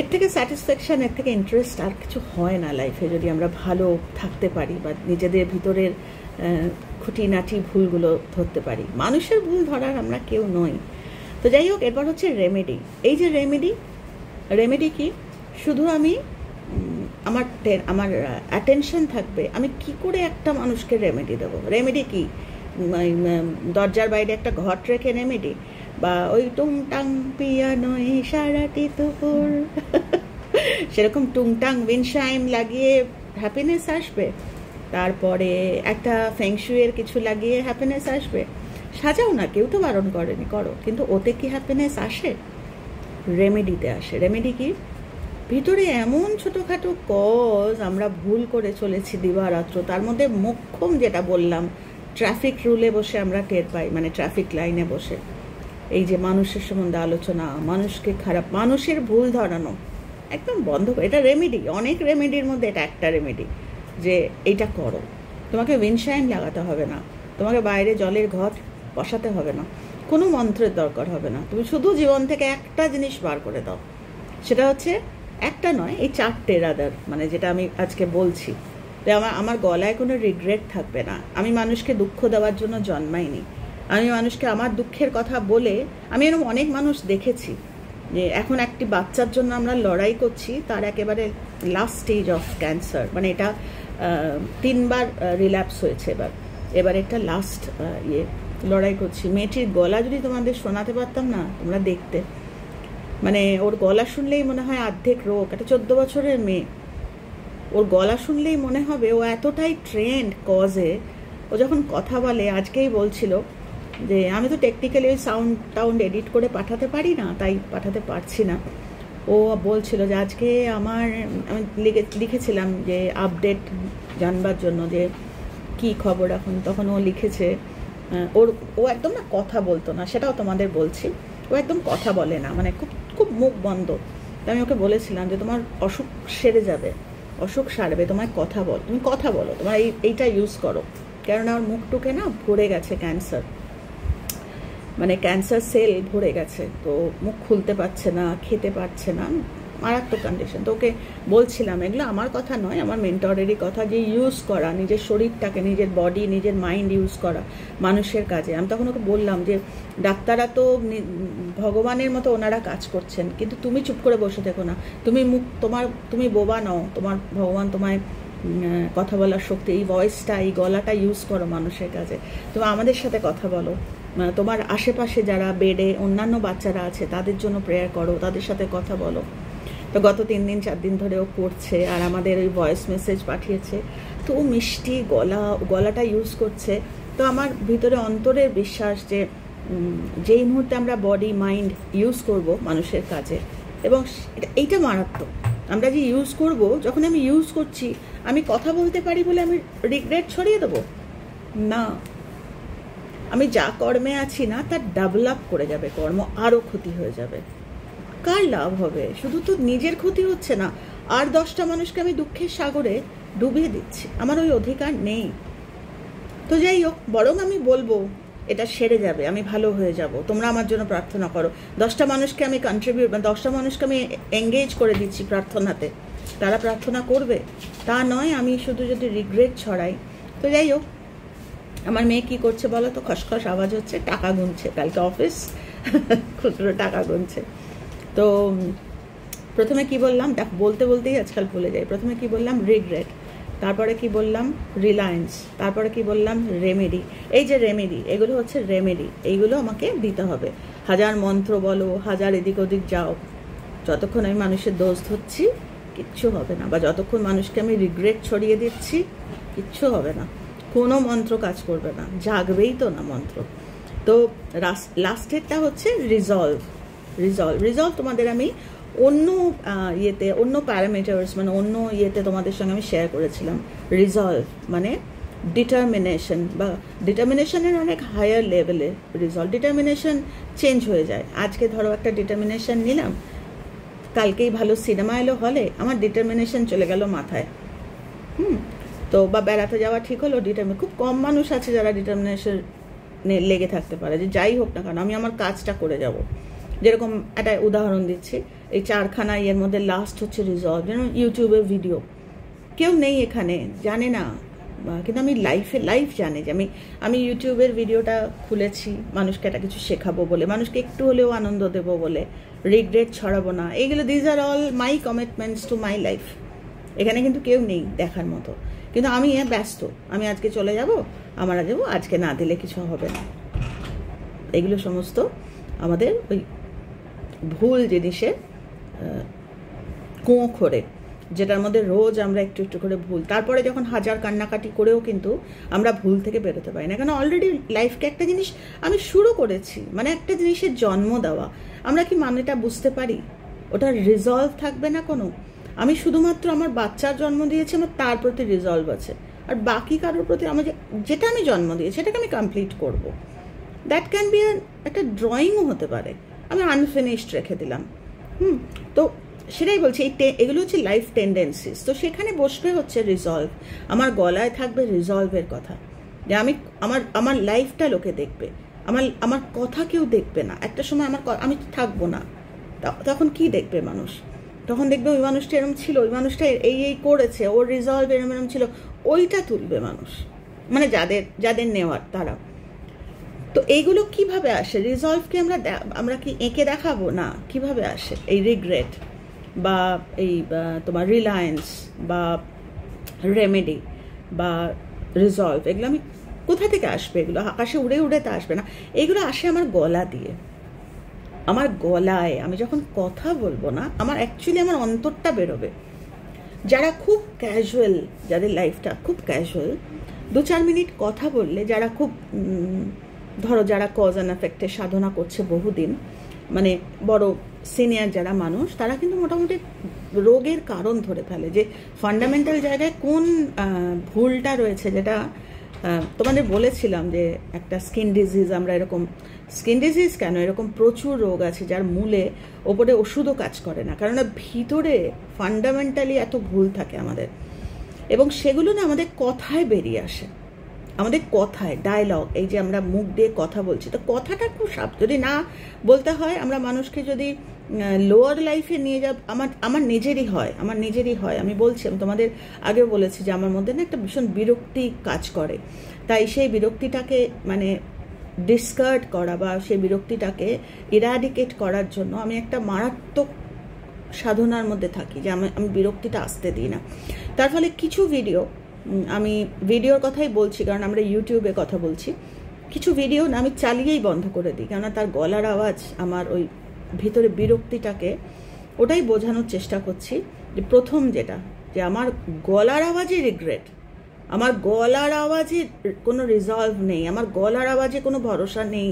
এর থেকে স্যাটিসফ্যাকশন, এর থেকে ইন্টারেস্ট আর কিছু হয় না লাইফে, যদি আমরা ভালো থাকতে পারি বা নিজেদের ভিতরের খুঁটিনাটি ভুলগুলো ধরতে পারি। মানুষের ভুল ধরার আমরা কেউ নই। তো যাই হোক, এরপর হচ্ছে রেমেডি। এই যে রেমেডি কি? শুধু আমি আমার অ্যাটেনশন থাকবে আমি কি করে একটা মানুষকে রেমেডি দেবো। রেমেডি কি? দরজার বাইরে একটা ঘট রেখে রেমেডি, বা ওই টুংটাং পিয়ানো সারাটি দুপুর সেরকম টুংটাং উইন্ডশাইম লাগিয়ে হ্যাপিনেস আসবে? তারপরে একটা ফেংশুয়ের কিছু লাগিয়ে হ্যাপিনেস আসবে? সাজাও না, কেউ তো বারণ করেনি, করো, কিন্তু ওতে কি হ্যাপিনেস আসে? রেমেডিতে আসে। রেমেডি কি? ভিতরে এমন ছোটোখাটো কজ আমরা ভুল করে চলেছি দিবারাত্র, তার মধ্যে মোক্ষম যেটা বললাম, ট্রাফিক রুলে বসে আমরা টের পাই, মানে ট্রাফিক লাইনে বসে এই যে মানুষের সম্বন্ধে আলোচনা, মানুষকে খারাপ, মানুষের ভুল ধরানো, একদম বন্ধ করে। এটা রেমেডি, অনেক রেমেডির মধ্যে এটা একটা রেমেডি, যে এইটা করো। তোমাকে উইন্ডশাইন লাগাতে হবে না, তোমাকে বাইরে জলের ঘট বসাতে হবে না, কোনো মন্ত্রের দরকার হবে না। তুমি শুধু জীবন থেকে একটা জিনিস বার করে দাও, সেটা হচ্ছে একটা নয়, এই 4টে রাদার, মানে যেটা আমি আজকে বলছি। তো আমার গলায় কোনো রিগ্রেট থাকবে না। আমি মানুষকে দুঃখ দেওয়ার জন্য জন্মাইনি। আমি মানুষকে আমার দুঃখের কথা বলে, আমি এরকম অনেক মানুষ দেখেছি যে এখন একটি বাচ্চার জন্য আমরা লড়াই করছি, তার একেবারে লাস্ট স্টেজ অফ ক্যান্সার, মানে এটা 3বার রিল্যাপস হয়েছে, এবার একটা লাস্ট লড়াই করছি। মেয়েটির গলা যদি তোমাদের শোনাতে পারতাম না, তোমরা দেখতে, মানে ওর গলা শুনলেই মনে হয় অর্ধেক রোগ। একটা 14 বছরের মেয়ে, ওর গলা শুনলেই মনে হবে ও এতটাই ট্রেন্ড কজে। ও যখন কথা বলে, আজকেই বলছিল যে আমি তো টেকনিক্যালি ওই সাউন্ড এডিট করে পাঠাতে পারি না, তাই পাঠাতে পারছি না। ও বলছিল যে আজকে আমি লিখেছিলাম যে আপডেট জানবার জন্য যে কি খবর এখন, তখন ও লিখেছে ও একদম না কথা বলতো না, সেটাও তোমাদের বলছি। ও একদম কথা বলে না, মানে খুব খুব মুখ বন্ধ। তো আমি ওকে বলেছিলাম যে তোমার অসুখ সেরে যাবে, অসুখ সারবে, তোমায় কথা বল, তুমি কথা বলো, তোমার এইটা ইউজ করো। কেননা ওর মুখটুকে না ভরে গেছে ক্যান্সার, মানে ক্যান্সার সেল ভরে গেছে, তো মুখ খুলতে পারছে না, খেতে পারছে না, মারাত্মক কন্ডিশন। তো ওকে বলছিলাম, এগুলো আমার কথা নয়, আমার মেন্টরেরই কথা, যে ইউজ করা নিজের শরীরটাকে, নিজের বডি, নিজের মাইন্ড ইউজ করা মানুষের কাজে। আমি তখন ওকে বললাম যে ডাক্তাররা তো ভগবানের মতো ওনারা কাজ করছেন, কিন্তু তুমি চুপ করে বসে থেকো না, তুমি বোবা নও, তোমার ভগবান তোমায় কথা বলার শক্তি, এই ভয়েসটা, এই গলাটা ইউজ করো মানুষের কাজে। তুমি আমাদের সাথে কথা বলো, তোমার আশেপাশে যারা বেডে অন্যান্য বাচ্চারা আছে তাদের জন্য প্রেয়ার করো, তাদের সাথে কথা বলো। তো গত 3 দিন 4 দিন ধরে ও করছে, আর আমাদের ওই ভয়েস মেসেজ পাঠিয়েছে। তো ও মিষ্টি গলাটা ইউজ করছে। তো আমার ভিতরে অন্তরের বিশ্বাস যে যেই মুহূর্তে আমরা বডি মাইন্ড ইউজ করব মানুষের কাজে, এবং এইটা মারাত্মক, আমরা যে ইউজ করব, যখন আমি ইউজ করছি, আমি কথা বলতে পারি বলে আমি রিগ্রেট ছড়িয়ে দেবো না। আমি যা কর্মে আছি না, তার ডেভেলপ করে যাবে কর্ম, আরও ক্ষতি হয়ে যাবে। কার লাভ হবে? শুধু তো নিজের ক্ষতি হচ্ছে না, আর 10টা মানুষকে আমি দুঃখের সাগরে ডুবিয়ে দিচ্ছি। আমার ওই অধিকার নেই। তো যাই হোক, বরং আমি বলবো এটা সেরে যাবে, আমি ভালো হয়ে যাব, তোমরা আমার জন্য প্রার্থনা করো। 10টা মানুষকে আমি কন্ট্রিবিউট, 10টা মানুষকে আমি এঙ্গেজ করে দিচ্ছি প্রার্থনাতে, তারা প্রার্থনা করবে, তা নয় আমি শুধু যদি রিগ্রেট ছড়াই। তো যাই হোক, আমার মেয়ে কি করছে বলো তো? খসখস আওয়াজ হচ্ছে, টাকা গুনছে, কালকে অফিস, খুচরো টাকা গুনছে। তো প্রথমে কি বললাম, বলতে বলতেই আজকাল ভুলে যাই। প্রথমে কি বললাম? রিগ্রেট, তারপরে কি বললাম? রিলায়েন্স, তারপরে কি বললাম? রেমেডি। এই যে রেমেডি, এগুলো হচ্ছে রেমেডি, এইগুলো আমাকে দিতে হবে। হাজার মন্ত্র বলো, হাজার এদিক ওদিক যাও, যতক্ষণ আমি মানুষের দোষ ধরছি কিচ্ছু হবে না, বা যতক্ষণ মানুষকে আমি রিগ্রেট ছড়িয়ে দিচ্ছি কিচ্ছু হবে না, কোনো মন্ত্র কাজ করবে না, জাগবেই তো না মন্ত্র। তো লাস্টেরটা হচ্ছে রিজলভ। তোমাদের আমি অন্য অন্য প্যারামিটার্স, মানে অন্য তোমাদের সঙ্গে আমি শেয়ার করেছিলাম। রিজলভ মানে ডিটারমিনেশন, বা ডিটারমিনেশনের অনেক হায়ার লেভেলে রিজলভ। ডিটারমিনেশন চেঞ্জ হয়ে যায়। আজকে ধরো একটা ডিটারমিনেশন নিলাম, কালকেই ভালো সিনেমা এলো হলে, আমার ডিটারমিনেশন চলে গেল মাথায়। তো বা বেড়াতে যাওয়া ঠিক হলো, খুব কম মানুষ আছে যারা ডিটারমিনেশন লেগে থাকতে পারে যে যাই হোক না কারণ আমি আমার কাজটা করে যাব। যেরকম একটা উদাহরণ দিচ্ছি, এই 4খানা এর মধ্যে লাস্ট হচ্ছে রিজলভ। যেন ইউটিউবের ভিডিও, কেউ নেই এখানে, জানে না, কিন্তু আমি লাইফ জানে যে আমি ইউটিউবের ভিডিওটা খুলেছি মানুষকে একটা কিছু শেখাবো বলে, মানুষকে একটু হলেও আনন্দ দেবো বলে, রিগ্রেট ছড়াবো না, এইগুলো these are all my commitments to my life. এখানে কিন্তু কেউ নেই দেখার মতো, কিন্তু আমি ব্যস্ত, আমি আজকে চলে যাব, আমরা যাবো, আজকে না দিলে কিছু হবে না। এগুলো সমস্ত আমাদের ওই ভুল জিনিসের কুঁয়ো খোরে, যেটার মধ্যে রোজ আমরা একটু একটু করে ভুল, তারপরে যখন হাজার কান্নাকাটি করেও কিন্তু আমরা ভুল থেকে বেরোতে পারি না। কেন অলরেডি লাইফকে একটা জিনিস আমি শুরু করেছি, মানে একটা জিনিসের জন্ম দেওয়া, আমরা কি মানেটা বুঝতে পারি? ওটা রিজলভ থাকবে না কোনো। আমি শুধুমাত্র আমার বাচ্চার জন্ম দিয়েছি, আমার তার প্রতি রিজলভ আছে, আর বাকি কারোর প্রতি আমার যেটা আমি জন্ম দিয়েছি সেটাকে আমি কমপ্লিট করব। দ্যাট ক্যান বি একটা ড্রয়িংও হতে পারে, আমি আনফিনিশড রেখে দিলাম। তো সেটাই বলছি, এগুলো হচ্ছে লাইফ টেন্ডেন্সিস। তো সেখানে বসবে হচ্ছে রিজলভ, আমার গলায় থাকবে রিজলভের কথা, যে আমি আমার লাইফটা লোকে দেখবে, আমার কথা কেউ দেখবে না, একটা সময় আমি থাকবো না, তখন কি দেখবে মানুষ? তখন দেখবে ওই মানুষটা এরম ছিল, ওই মানুষটা এই করেছে, ওর রিজলভ এরম ছিল, ওইটা তুলবে মানুষ, মানে যাদের নেওয়ার তারা। তো এইগুলো কিভাবে আসে? রিজলভকে আমরা কি এঁকে দেখাবো না? কিভাবে আসে এই রিগ্রেট বা এই তোমার রিলায়েন্স বা রেমেডি বা রিজলভ? এগুলো আমি কোথা থেকে আসবে? এগুলো আকাশে উড়ে উড়ে তা আসবে না, এগুলো আসে আমার গলা দিয়ে, আমার গলায়। আমি যখন কথা বলবো না, আমার অ্যাকচুয়ালি আমার অন্তরটা বেরোবে। যারা খুব ক্যাজুয়াল, যাদের লাইফটা খুব ক্যাজুয়াল, 2-4 মিনিট কথা বললে, যারা খুব ধরো যারা কজ অ্যান্ড এফেক্টে সাধনা করছে বহুদিন, মানে বড় সিনিয়র যারা মানুষ, তারা কিন্তু মোটামুটি রোগের কারণ ধরে ফেলে, যে ফান্ডামেন্টাল জায়গায় কোন ভুলটা রয়েছে। যেটা তোমাদের বলেছিলাম যে একটা স্কিন ডিজিজ, আমরা এরকম স্কিন ডিজিজ কেন, এরকম প্রচুর রোগ আছে যার মূলে ওপরে ওষুধও কাজ করে না, কারণ ভিতরে ফান্ডামেন্টালি এত ভুল থাকে আমাদের, এবং সেগুলো না আমাদের কথায় বেরিয়ে আসে, আমাদের কথায়, ডায়লগ, এই যে আমরা মুখ দিয়ে কথা বলছি, তো কথাটা খুব যদি না বলতে হয়, আমরা মানুষকে যদি লোয়ার লাইফে নিয়ে যাব, আমার নিজেরই হয়, আমি বলছি, আমি তোমাদের আগেও বলেছি যে আমার মধ্যে না একটা ভীষণ বিরক্তি কাজ করে, তাই সেই বিরক্তিটাকে মানে ডিসকার্ড করা বা সেই বিরক্তিটাকে ইরাডিকেট করার জন্য আমি একটা মারাত্মক সাধনার মধ্যে থাকি, যে আমি বিরক্তিটা আসতে দিই না। তার ফলে কিছু ভিডিও, আমি ভিডিওর কথাই বলছি কারণ আমরা ইউটিউবে কথা বলছি, কিছু ভিডিও না আমি চালিয়েই বন্ধ করে দিই, কেননা তার গলার আওয়াজ আমার ওই ভিতরে বিরক্তিটাকে, ওটাই বোঝানোর চেষ্টা করছি। যে প্রথম যেটা, যে আমার গলার আওয়াজে রিগ্রেট, আমার গলার আওয়াজে কোনো রিজলভ নেই, আমার গলার আওয়াজে কোনো ভরসা নেই,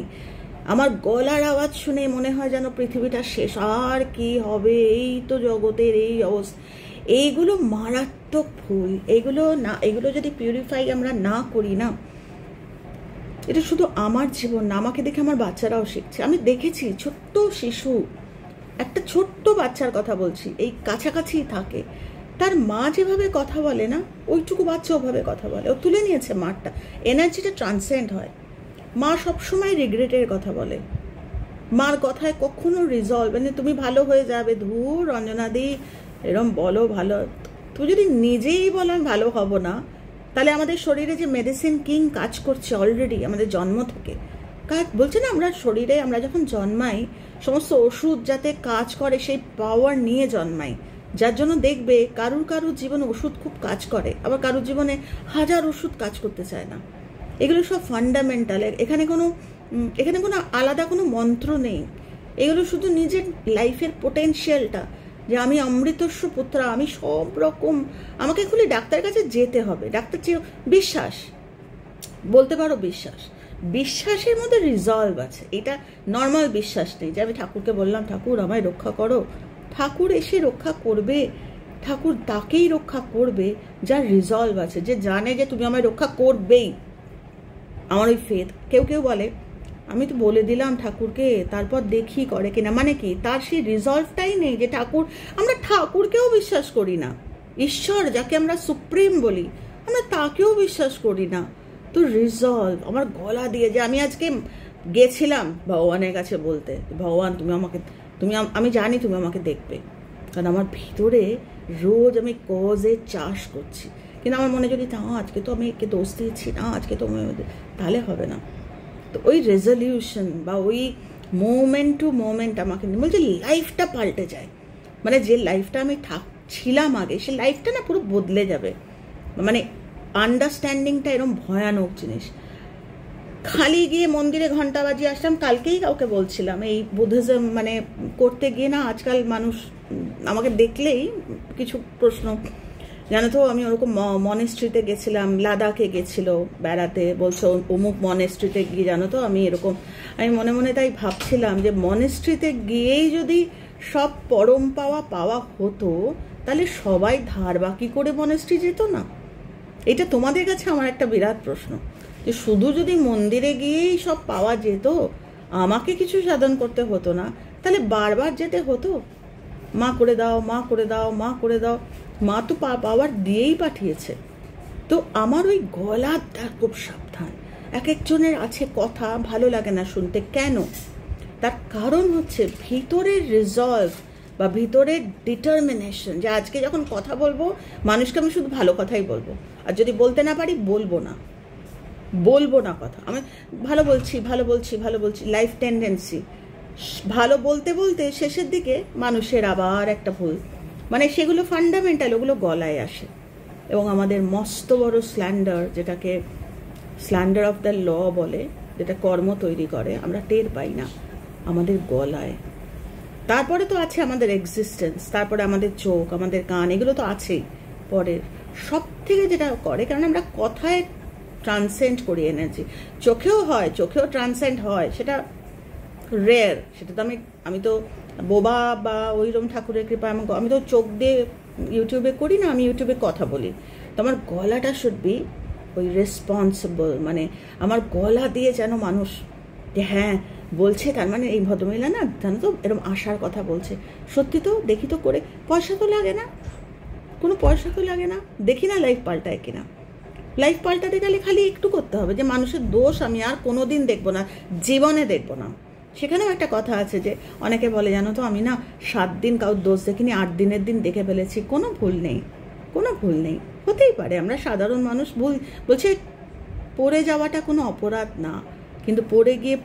আমার গলার আওয়াজ শুনে মনে হয় যেন পৃথিবীটা শেষ, আর কি হবে, এই তো জগতের এই অবস্থা। এইগুলো মারাত্মক ভুল, এগুলো যদি পিউরিফাই আমরা না করি না, এটা শুধু আমার জীবন না, আমাকে দেখে আমার বাচ্চারাও শিখছে। আমি দেখেছি ছোট্ট শিশু, একটা ছোট্ট বাচ্চার কথা বলছি, এই কাছাকাছি থাকে, তার মা যেভাবে কথা বলে না, ওইটুকু বাচ্চা ওভাবে কথা বলে, ও তুলে নিয়েছে মারটা, এনার্জিটা ট্রান্সেন্ড হয়। মা সবসময় রিগ্রেটের কথা বলে, মার কথায় কখনো রিজলভ, মানে তুমি ভালো হয়ে যাবে, ধুর রঞ্জনাদি এরম বলো ভালো, তুমি যদি নিজেই বলো আমি ভালো হব না, তাহলে আমাদের শরীরে যে মেডিসিন কিং কাজ করছে অলরেডি আমাদের জন্ম থেকে কাজ, বলছে না আমরা শরীরে, আমরা যখন জন্মাই সমস্ত ওষুধ যাতে কাজ করে সেই পাওয়ার নিয়ে জন্মাই, যার জন্য দেখবে কারুর জীবনে ওষুধ খুব কাজ করে, আবার কারুর জীবনে 1000 ওষুধ কাজ করতে চায় না। এগুলো সব ফান্ডামেন্টাল, এখানে কোনো আলাদা কোনো মন্ত্র নেই, এগুলো শুধু নিজের লাইফের পোটেনশিয়ালটা, যে আমি অমৃতস্ব পুত্রা, আমি সব রকম, আমাকে খুলে ডাক্তারের কাছে যেতে হবে, ডাক্তার চেয়ে বিশ্বাস বলতে পারো, বিশ্বাসের মধ্যে রিজলভ আছে, এটা নর্মাল বিশ্বাস নেই যে আমি ঠাকুরকে বললাম ঠাকুর আমায় রক্ষা করো, ঠাকুর এসে রক্ষা করবে, ঠাকুর তাকেই রক্ষা করবে যার রিজলভ আছে, যে জানে যে তুমি আমায় রক্ষা করবেই। আমার ওই ফেথ, কেউ বলে আমি তো বলে দিলাম ঠাকুরকে, তারপর দেখি করে কিনা, মানে কি তার সেই রিজলভটাই নেই, যে আমরা ঠাকুরকেও বিশ্বাস করি না, ঈশ্বর যাকে আমরা সুপ্রিম বলি, আমরা তাকেও বিশ্বাস করি না। তো রিজলভ আমার গলা দিয়ে, যে আমি আজকে গেছিলাম ভগবানের কাছে বলতে, ভগবান আমি জানি তুমি আমাকে দেখবে, কারণ আমার ভিতরে রোজ আমি কজের চাষ করছি, কিন্তু আমার মনে যদি আজকে তো আমি একে দোষ দিয়েছি না, আজকে তো তাহলে হবে না। তো ওই রেজলিউশন বা ওই মোমেন্ট টু মোমেন্ট আমাকে বলছে লাইফটা পাল্টে যায়, মানে যে লাইফটা আমি ছিলাম আগে, সে লাইফটা না পুরো বদলে যাবে, মানে আন্ডারস্ট্যান্ডিংটা এরকম ভয়ানক জিনিস। খালি গিয়ে মন্দিরে ঘন্টা বাজিয়ে আসলাম, কালকেই কাউকে বলছিলাম, এই বুদ্ধিজম মানে করতে গিয়ে না আজকাল মানুষ আমাকে দেখলেই কিছু প্রশ্ন, জানো তো আমি ওরকম মনেস্ট্রিতে গেছিলাম, লাদাখে গেছিল বেড়াতে, বলছো অমুক মনেস্ট্রিতে গিয়ে, জানো তো আমি আমি মনে মনে তাই ভাবছিলাম যে মনেস্ট্রিতে গিয়েই যদি সব পরম পাওয়া হতো, তাহলে সবাই ধার বাকি করে মনেস্ট্রি যেত না? এটা তোমাদের কাছে আমার একটা বিরাট প্রশ্ন, যে শুধু যদি মন্দিরে গিয়েই সব পাওয়া যেত, আমাকে কিছু সাধন করতে হতো না, তাহলে বারবার যেতে হতো, মা করে দাও, মা করে দাও, মা করে দাও, মা তো পাওয়ার দিয়েই পাঠিয়েছে। তো আমার ওই গলাটা খুব সাবধান, এক একজনের আছে কথা ভালো লাগে না শুনতে। কেন? তার কারণ হচ্ছে ভিতরের রিজলভ বা ভিতরের ডিটারমিনেশন, যে আজকে যখন কথা বলবো মানুষকে আমি শুধু ভালো কথাই বলবো, আর যদি বলতে না পারি বলবো না কথা। আমি ভালো বলছি, লাইফ টেন্ডেন্সি ভালো বলতে বলতে শেষের দিকে মানুষের আবার একটা ভুল, মানে সেগুলো ফান্ডামেন্টাল, ওগুলো গলায় আসে। এবং আমাদের মস্ত বড় স্ল্যান্ডার, যেটাকে স্ল্যান্ডার অফ দ্য ল বলে, যেটা কর্ম তৈরি করে, আমরা টের পাই না আমাদের গলায়। তারপরে তো আছে আমাদের এক্সিস্টেন্স, তারপরে আমাদের চোখ, আমাদের কান, এগুলো তো আছেই পরের। সব থেকে যেটা করে, কারণ আমরা কথায় ট্রান্সেন্ড করি এনার্জি। চোখেও হয়, চোখেও ট্রান্সেন্ড হয়, সেটা রেয়ার। সেটা তো আমি তো বোবা বা ওইরকম ঠাকুরের কৃপা, আমি তো চোখ দিয়ে ইউটিউবে করি না, আমি ইউটিউবে কথা বলি। তো আমার গলাটা শুড বি ওই রেসপন্সিবল, মানে আমার গলা দিয়ে যেন মানুষ যে হ্যাঁ বলছে, তার মানে এই ভদ্রমহিলা না জানো তো এরকম আশার কথা বলছে। সত্যি তো, দেখি তো করে, পয়সা তো লাগে না, কোনো পয়সা তো লাগে না, দেখি না লাইফ পাল্টায় কিনা। লাইফ পাল্টাতে গেলে খালি একটু করতে হবে, যে মানুষের দোষ আমি আর কোনোদিন দেখবো না, জীবনে দেখবো না। সেখানেও একটা কথা আছে যে অনেকে বলে জানো তো আমি না 7 দিন কারোর দোষ দেখিনি, 8 দিনের দিন দেখে ফেলেছি। কোনো ভুল নেই, হতেই পারে, আমরা সাধারণ মানুষ, ভুল বলছে। পড়ে যাওয়াটা কোনো অপরাধ না, কিন্তু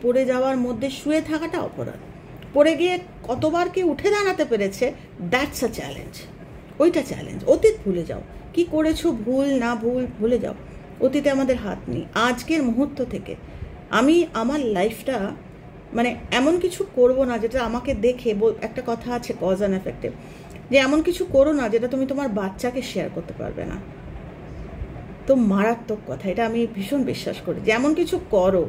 পড়ে যাওয়ার মধ্যে শুয়ে থাকাটা অপরাধ। পড়ে গিয়ে কতবার কি উঠে দাঁড়াতে পেরেছে, দ্যাটস আ চ্যালেঞ্জ, ওইটা চ্যালেঞ্জ। অতীত ভুলে যাও, কি করেছো, ভুল না ভুল ভুলে যাও, অতীতে আমাদের হাত নেই। আজকের মুহূর্ত থেকে আমি আমার লাইফটা মানে এমন কিছু করব না যেটা আমাকে দেখে, একটা কথা আছে কজ অ্যান্ড এফেক্টিভ, যে এমন কিছু করো না যেটা তুমি তোমার বাচ্চাকে শেয়ার করতে পারবে না। তো মারাত্মক কথা, এটা আমি ভীষণ বিশ্বাস করি, যে এমন কিছু করো,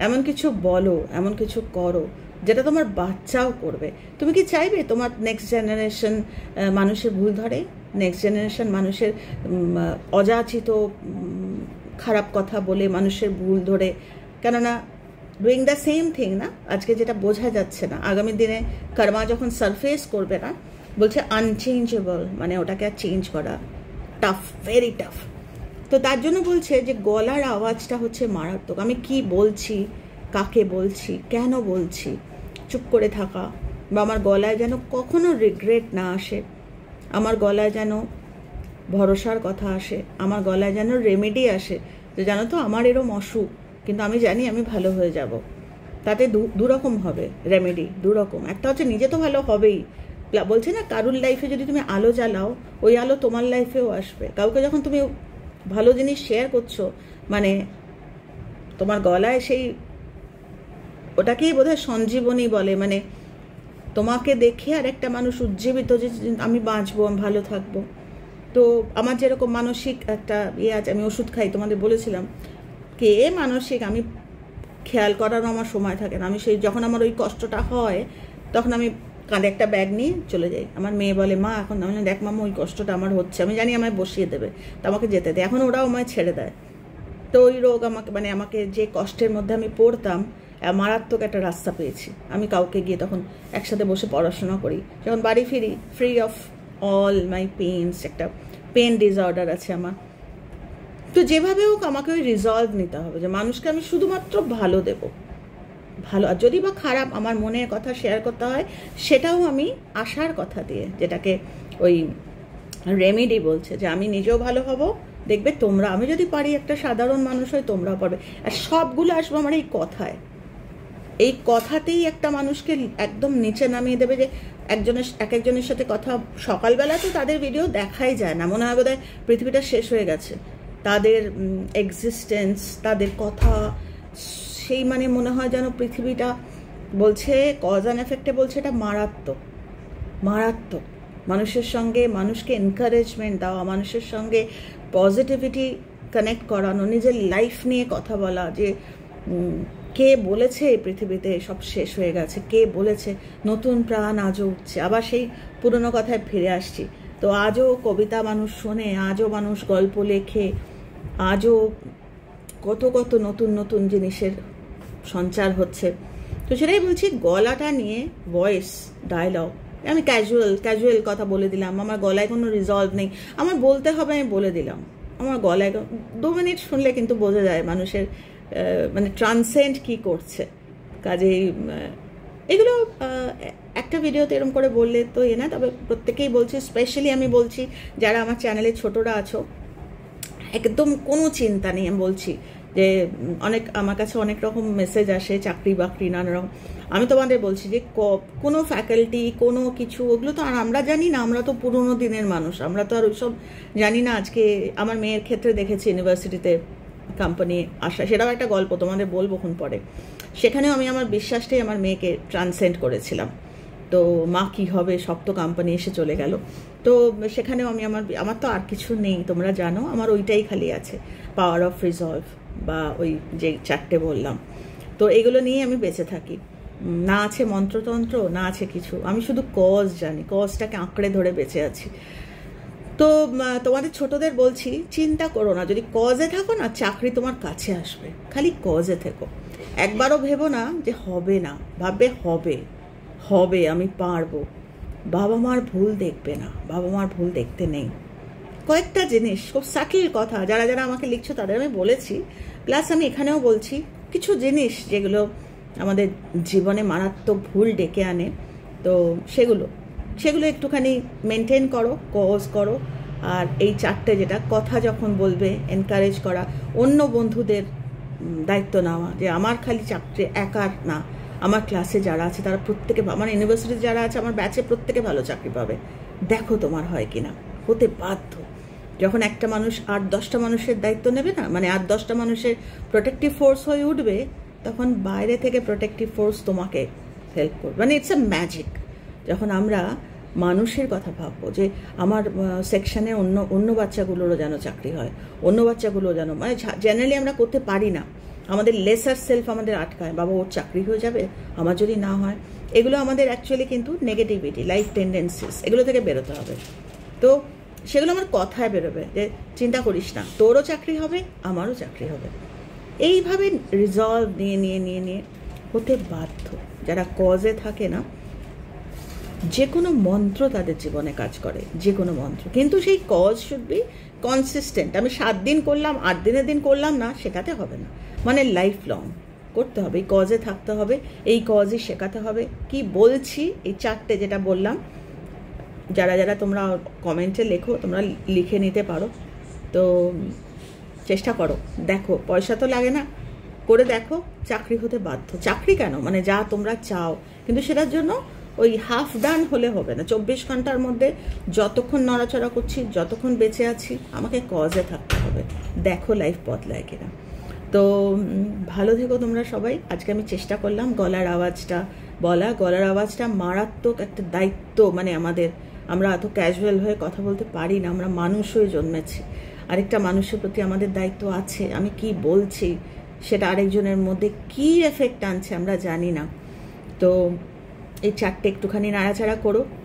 এমন কিছু বলো, এমন কিছু করো যেটা তোমার বাচ্চাও করবে। তুমি কি চাইবে তোমার নেক্সট জেনারেশন মানুষের ভুল ধরে, নেক্সট জেনারেশন মানুষের অযাচিত খারাপ কথা বলে মানুষের ভুল ধরে? কেননা ডুইং দ্য সেম থিং না, আজকে যেটা বোঝা যাচ্ছে না, আগামী দিনে কর্মা যখন সারফেস করবে না, বলছে আনচেঞ্জেবল, মানে ওটাকে আর চেঞ্জ করা টাফ, ভেরি টাফ। তো তার জন্য বলছে যে গলার আওয়াজটা হচ্ছে মারাত্মক। আমি কি বলছি, কাকে বলছি, কেন বলছি, চুপ করে থাকা, বা আমার গলায় যেন কখনো রিগ্রেট না আসে, আমার গলায় যেন ভরসার কথা আসে, আমার গলায় যেন রেমেডি আসে, যে জানো তো আমার এরম অসুখ, কিন্তু আমি জানি আমি ভালো হয়ে যাব। তাতে দুরকম হবে রেমেডি, দুরকম। একটা হচ্ছে নিজে তো ভালো হবেই, বলছে না কারুর লাইফে যদি তুমি আলো জ্বালাও, ওই আলো তোমার লাইফেও আসবে। কাউকে যখন তুমি ভালো জিনিস শেয়ার করছো, মানে তোমার গলায় সেই, ওটাকেই বোধহয় সঞ্জীবনী বলে, মানে তোমাকে দেখে আর একটা মানুষ উজ্জীবিত, যে আমি বাঁচবো, আমি ভালো থাকবো। তো আমার যেরকম মানসিক একটা আছে, আমি ওষুধ খাই, তোমাদের বলেছিলাম, কে মানসিক, আমি খেয়াল করারও আমার সময় থাকে না। আমি সেই যখন আমার ওই কষ্টটা হয়, তখন আমি কাঁধে একটা ব্যাগ নিয়ে চলে যাই। আমার মেয়ে বলে মা এখন, আমি দেখ মামা ওই কষ্টটা আমার হচ্ছে, আমি জানি আমায় বসিয়ে দেবে, তো আমাকে যেতে দেয়। এখন ওরাও আমায় ছেড়ে দেয়। তো ওই রোগ আমাকে যে কষ্টের মধ্যে আমি পড়তাম, মারাত্মক একটা রাস্তা পেয়েছি। আমি কাউকে গিয়ে তখন একসাথে বসে পড়াশোনা করি, যখন বাড়ি ফিরি free of all my pains. একটা পেন ডিসঅর্ডার আছে আমার। তো যেভাবে হোক আমাকে ওই রিজলভ নিতে হবে যে মানুষকে আমি শুধুমাত্র ভালো দেব, ভালো, আর যদি বা খারাপ আমার মনের কথা শেয়ার করতে হয়, সেটাও আমি আশার কথা দিয়ে, যেটাকে ওই রেমেডি বলছে, যে আমি নিজেও ভালো হব, দেখবে তোমরা, আমি যদি পারি একটা সাধারণ মানুষ হয়, তোমরাও পারবে। আর সবগুলো আসবো আমার এই কথায়, এই কথাতেই একটা মানুষকে একদম নিচে নামিয়ে দেবে। যে এক একজনের সাথে কথা, সকালবেলা তো তাদের ভিডিও দেখাই যায় না, মনে হয় বোধহয় পৃথিবীটা শেষ হয়ে গেছে, তাদের এক্সিস্টেন্স, তাদের কথা, সেই মানে মনে হয় যেন পৃথিবীটা বলছে কজ অ্যান্ড এফেক্টে, বলছে এটা মারাত্মক, মারাত্মক। মানুষের সঙ্গে মানুষকে এনকারেজমেন্ট দেওয়া, মানুষের সঙ্গে পজিটিভিটি কানেক্ট করানো, নিজের লাইফ নিয়ে কথা বলা, যে কে বলেছে এই পৃথিবীতে সব শেষ হয়ে গেছে, কে বলেছে নতুন প্রাণ আজও উঠছে। আবার সেই পুরনো কথায় ফিরে আসছি। তো আজও কবিতা মানুষ শোনে, আজও মানুষ গল্প লেখে, আজও কত কত নতুন নতুন জিনিসের সঞ্চার হচ্ছে। তো সেটাই বলছি, গলাটা নিয়ে ভয়েস ডায়লগ, আমি ক্যাজুয়াল কথা বলে দিলাম, আমার গলায় কোনো রিজলভ নেই, আমার বলতে হবে, আমি বলে দিলাম। আমার গলায় 2 মিনিট শুনলে কিন্তু বোঝা যায় মানুষের মানে ট্রান্সেন্ড কি করছে। কাজেই এগুলো একটা ভিডিওতে এরকম করে বললে তো না, তবে প্রত্যেকেই বলছি, স্পেশালি আমি বলছি যারা আমার চ্যানেলে ছোটরা আছো, একদম কোনো চিন্তা নেই। আমি বলছি যে আমার কাছে অনেক রকম মেসেজ আসে, চাকরি বাকরি নানা রকম। আমি তোমাদের বলছি যে কোনো ফ্যাকাল্টি কোনো কিছু ওগুলো তো আর আমরা জানি না, আমরা তো পুরোনো দিনের মানুষ, আমরা তো আর ওইসব জানি না। আজকে আমার মেয়ের ক্ষেত্রে দেখেছি ইউনিভার্সিটিতে কোম্পানি আসা, সেটাও একটা গল্প তোমাদের বলবো খুন পরে। সেখানেও আমি আমার বিশ্বাসটাই আমার মেয়েকে ট্রান্সেন্ড করেছিলাম। তো মা কি হবে, সব তো কোম্পানি এসে চলে গেল। তো সেখানেও আমি আমার তো আর কিছু নেই, তোমরা জানো, আমার ওইটাই খালি আছে, পাওয়ার অফ রিজলভ বা ওই যে 4টে বললাম। তো এগুলো নিয়ে আমি বেঁচে থাকি, না আছে মন্ত্রতন্ত্র, না আছে কিছু, আমি শুধু কজ জানি, কজটাকে আঁকড়ে ধরে বেঁচে আছি। তো তোমাদের ছোটদের বলছি, চিন্তা করো না, যদি কজে থাকো না চাকরি তোমার কাছে আসবে, খালি কজে থেকো। একবারও ভেবো না যে হবে না, ভাববে হবে হবে, আমি পারবো। বাবা মার ভুল দেখবে না, বাবা মার ভুল দেখতে নেই। কয়েকটা জিনিস খুব সাটিল কথা, যারা যারা আমাকে লিখছো তাদের আমি বলেছি, প্লাস আমি এখানেও বলছি কিছু জিনিস যেগুলো আমাদের জীবনে মারাত্মক ভুল ডেকে আনে। তো সেগুলো একটুখানি মেনটেন করো, কজ করো। আর এই 4টে যেটা কথা যখন বলবে, এনকারেজ করা, অন্য বন্ধুদের দায়িত্ব নেওয়া, যে আমার খালি চাকরি একার না, আমার ক্লাসে যারা আছে তারা প্রত্যেকে, আমার ইউনিভার্সিটিতে যারা আছে আমার ব্যাচে প্রত্যেকে ভালো চাকরি পাবে, দেখো তোমার হয় কিনা, হতে বাধ্য। যখন একটা মানুষ 8-10টা মানুষের দায়িত্ব নেবে না, মানে 8-10টা মানুষের প্রোটেক্টিভ ফোর্স হয়ে উঠবে, তখন বাইরে থেকে প্রোটেক্টিভ ফোর্স তোমাকে হেল্প করবে। মানে ইটস এ ম্যাজিক। যখন আমরা মানুষের কথা ভাববো যে আমার সেকশনে অন্য বাচ্চাগুলোরও যেন চাকরি হয়, অন্য বাচ্চাগুলো যেন, মানে জেনারেলি আমরা করতে পারি না, আমাদের লেসার সেলফ আমাদের আটকায়, বাবা ওর চাকরি হয়ে যাবে, আমার যদি না হয়। এগুলো আমাদের অ্যাকচুয়ালি কিন্তু নেগেটিভিটি, লাইফ টেন্ডেন্সিস, এগুলো থেকে বেরোতে হবে। তো সেগুলো আমার কথায় বেরোবে যে চিন্তা করিস না, তোরও চাকরি হবে, আমারও চাকরি হবে। এইভাবে রিজলভ নিয়ে হতে বাধ্য। যারা কজে থাকে না, যে কোনো মন্ত্র তাদের জীবনে কাজ করে, যে কোনো মন্ত্র, কিন্তু সেই কজ শুড বি কনসিস্টেন্ট। আমি 7 দিন করলাম, 8 দিনের দিন করলাম না, শেখাতে হবে না, মানে লাইফ লং করতে হবে, এই কজে থাকতে হবে, এই কজই শেখাতে হবে। কি বলছি, এই 4টে যেটা বললাম, যারা যারা তোমরা কমেন্টে লেখো, তোমরা লিখে নিতে পারো। তো চেষ্টা করো, দেখো, পয়সা তো লাগে না, করে দেখো, চাকরি হতে বাধ্য। চাকরি কেন, মানে যা তোমরা চাও, কিন্তু সেটার জন্য ওই হাফ ডান হলে হবে না। 24 ঘন্টার মধ্যে যতক্ষণ নড়াচড়া করছি, যতক্ষণ বেঁচে আছি, আমাকে কজে থাকতে হবে, দেখো লাইফ বদলায় কিনা। তো ভালো থেকো তোমরা সবাই। আজকে আমি চেষ্টা করলাম গলার আওয়াজটা মারাত্মক একটা দায়িত্ব, মানে আমরা এত ক্যাজুয়াল হয়ে কথা বলতে পারি না, আমরা মানুষ হয়ে জন্মেছি, আরেকটা মানুষের প্রতি আমাদের দায়িত্ব আছে। আমি কি বলছি সেটা আরেকজনের মধ্যে কি এফেক্ট আনছে আমরা জানি না। তো এই 4টে একটুখানি নাড়াচাড়া করো।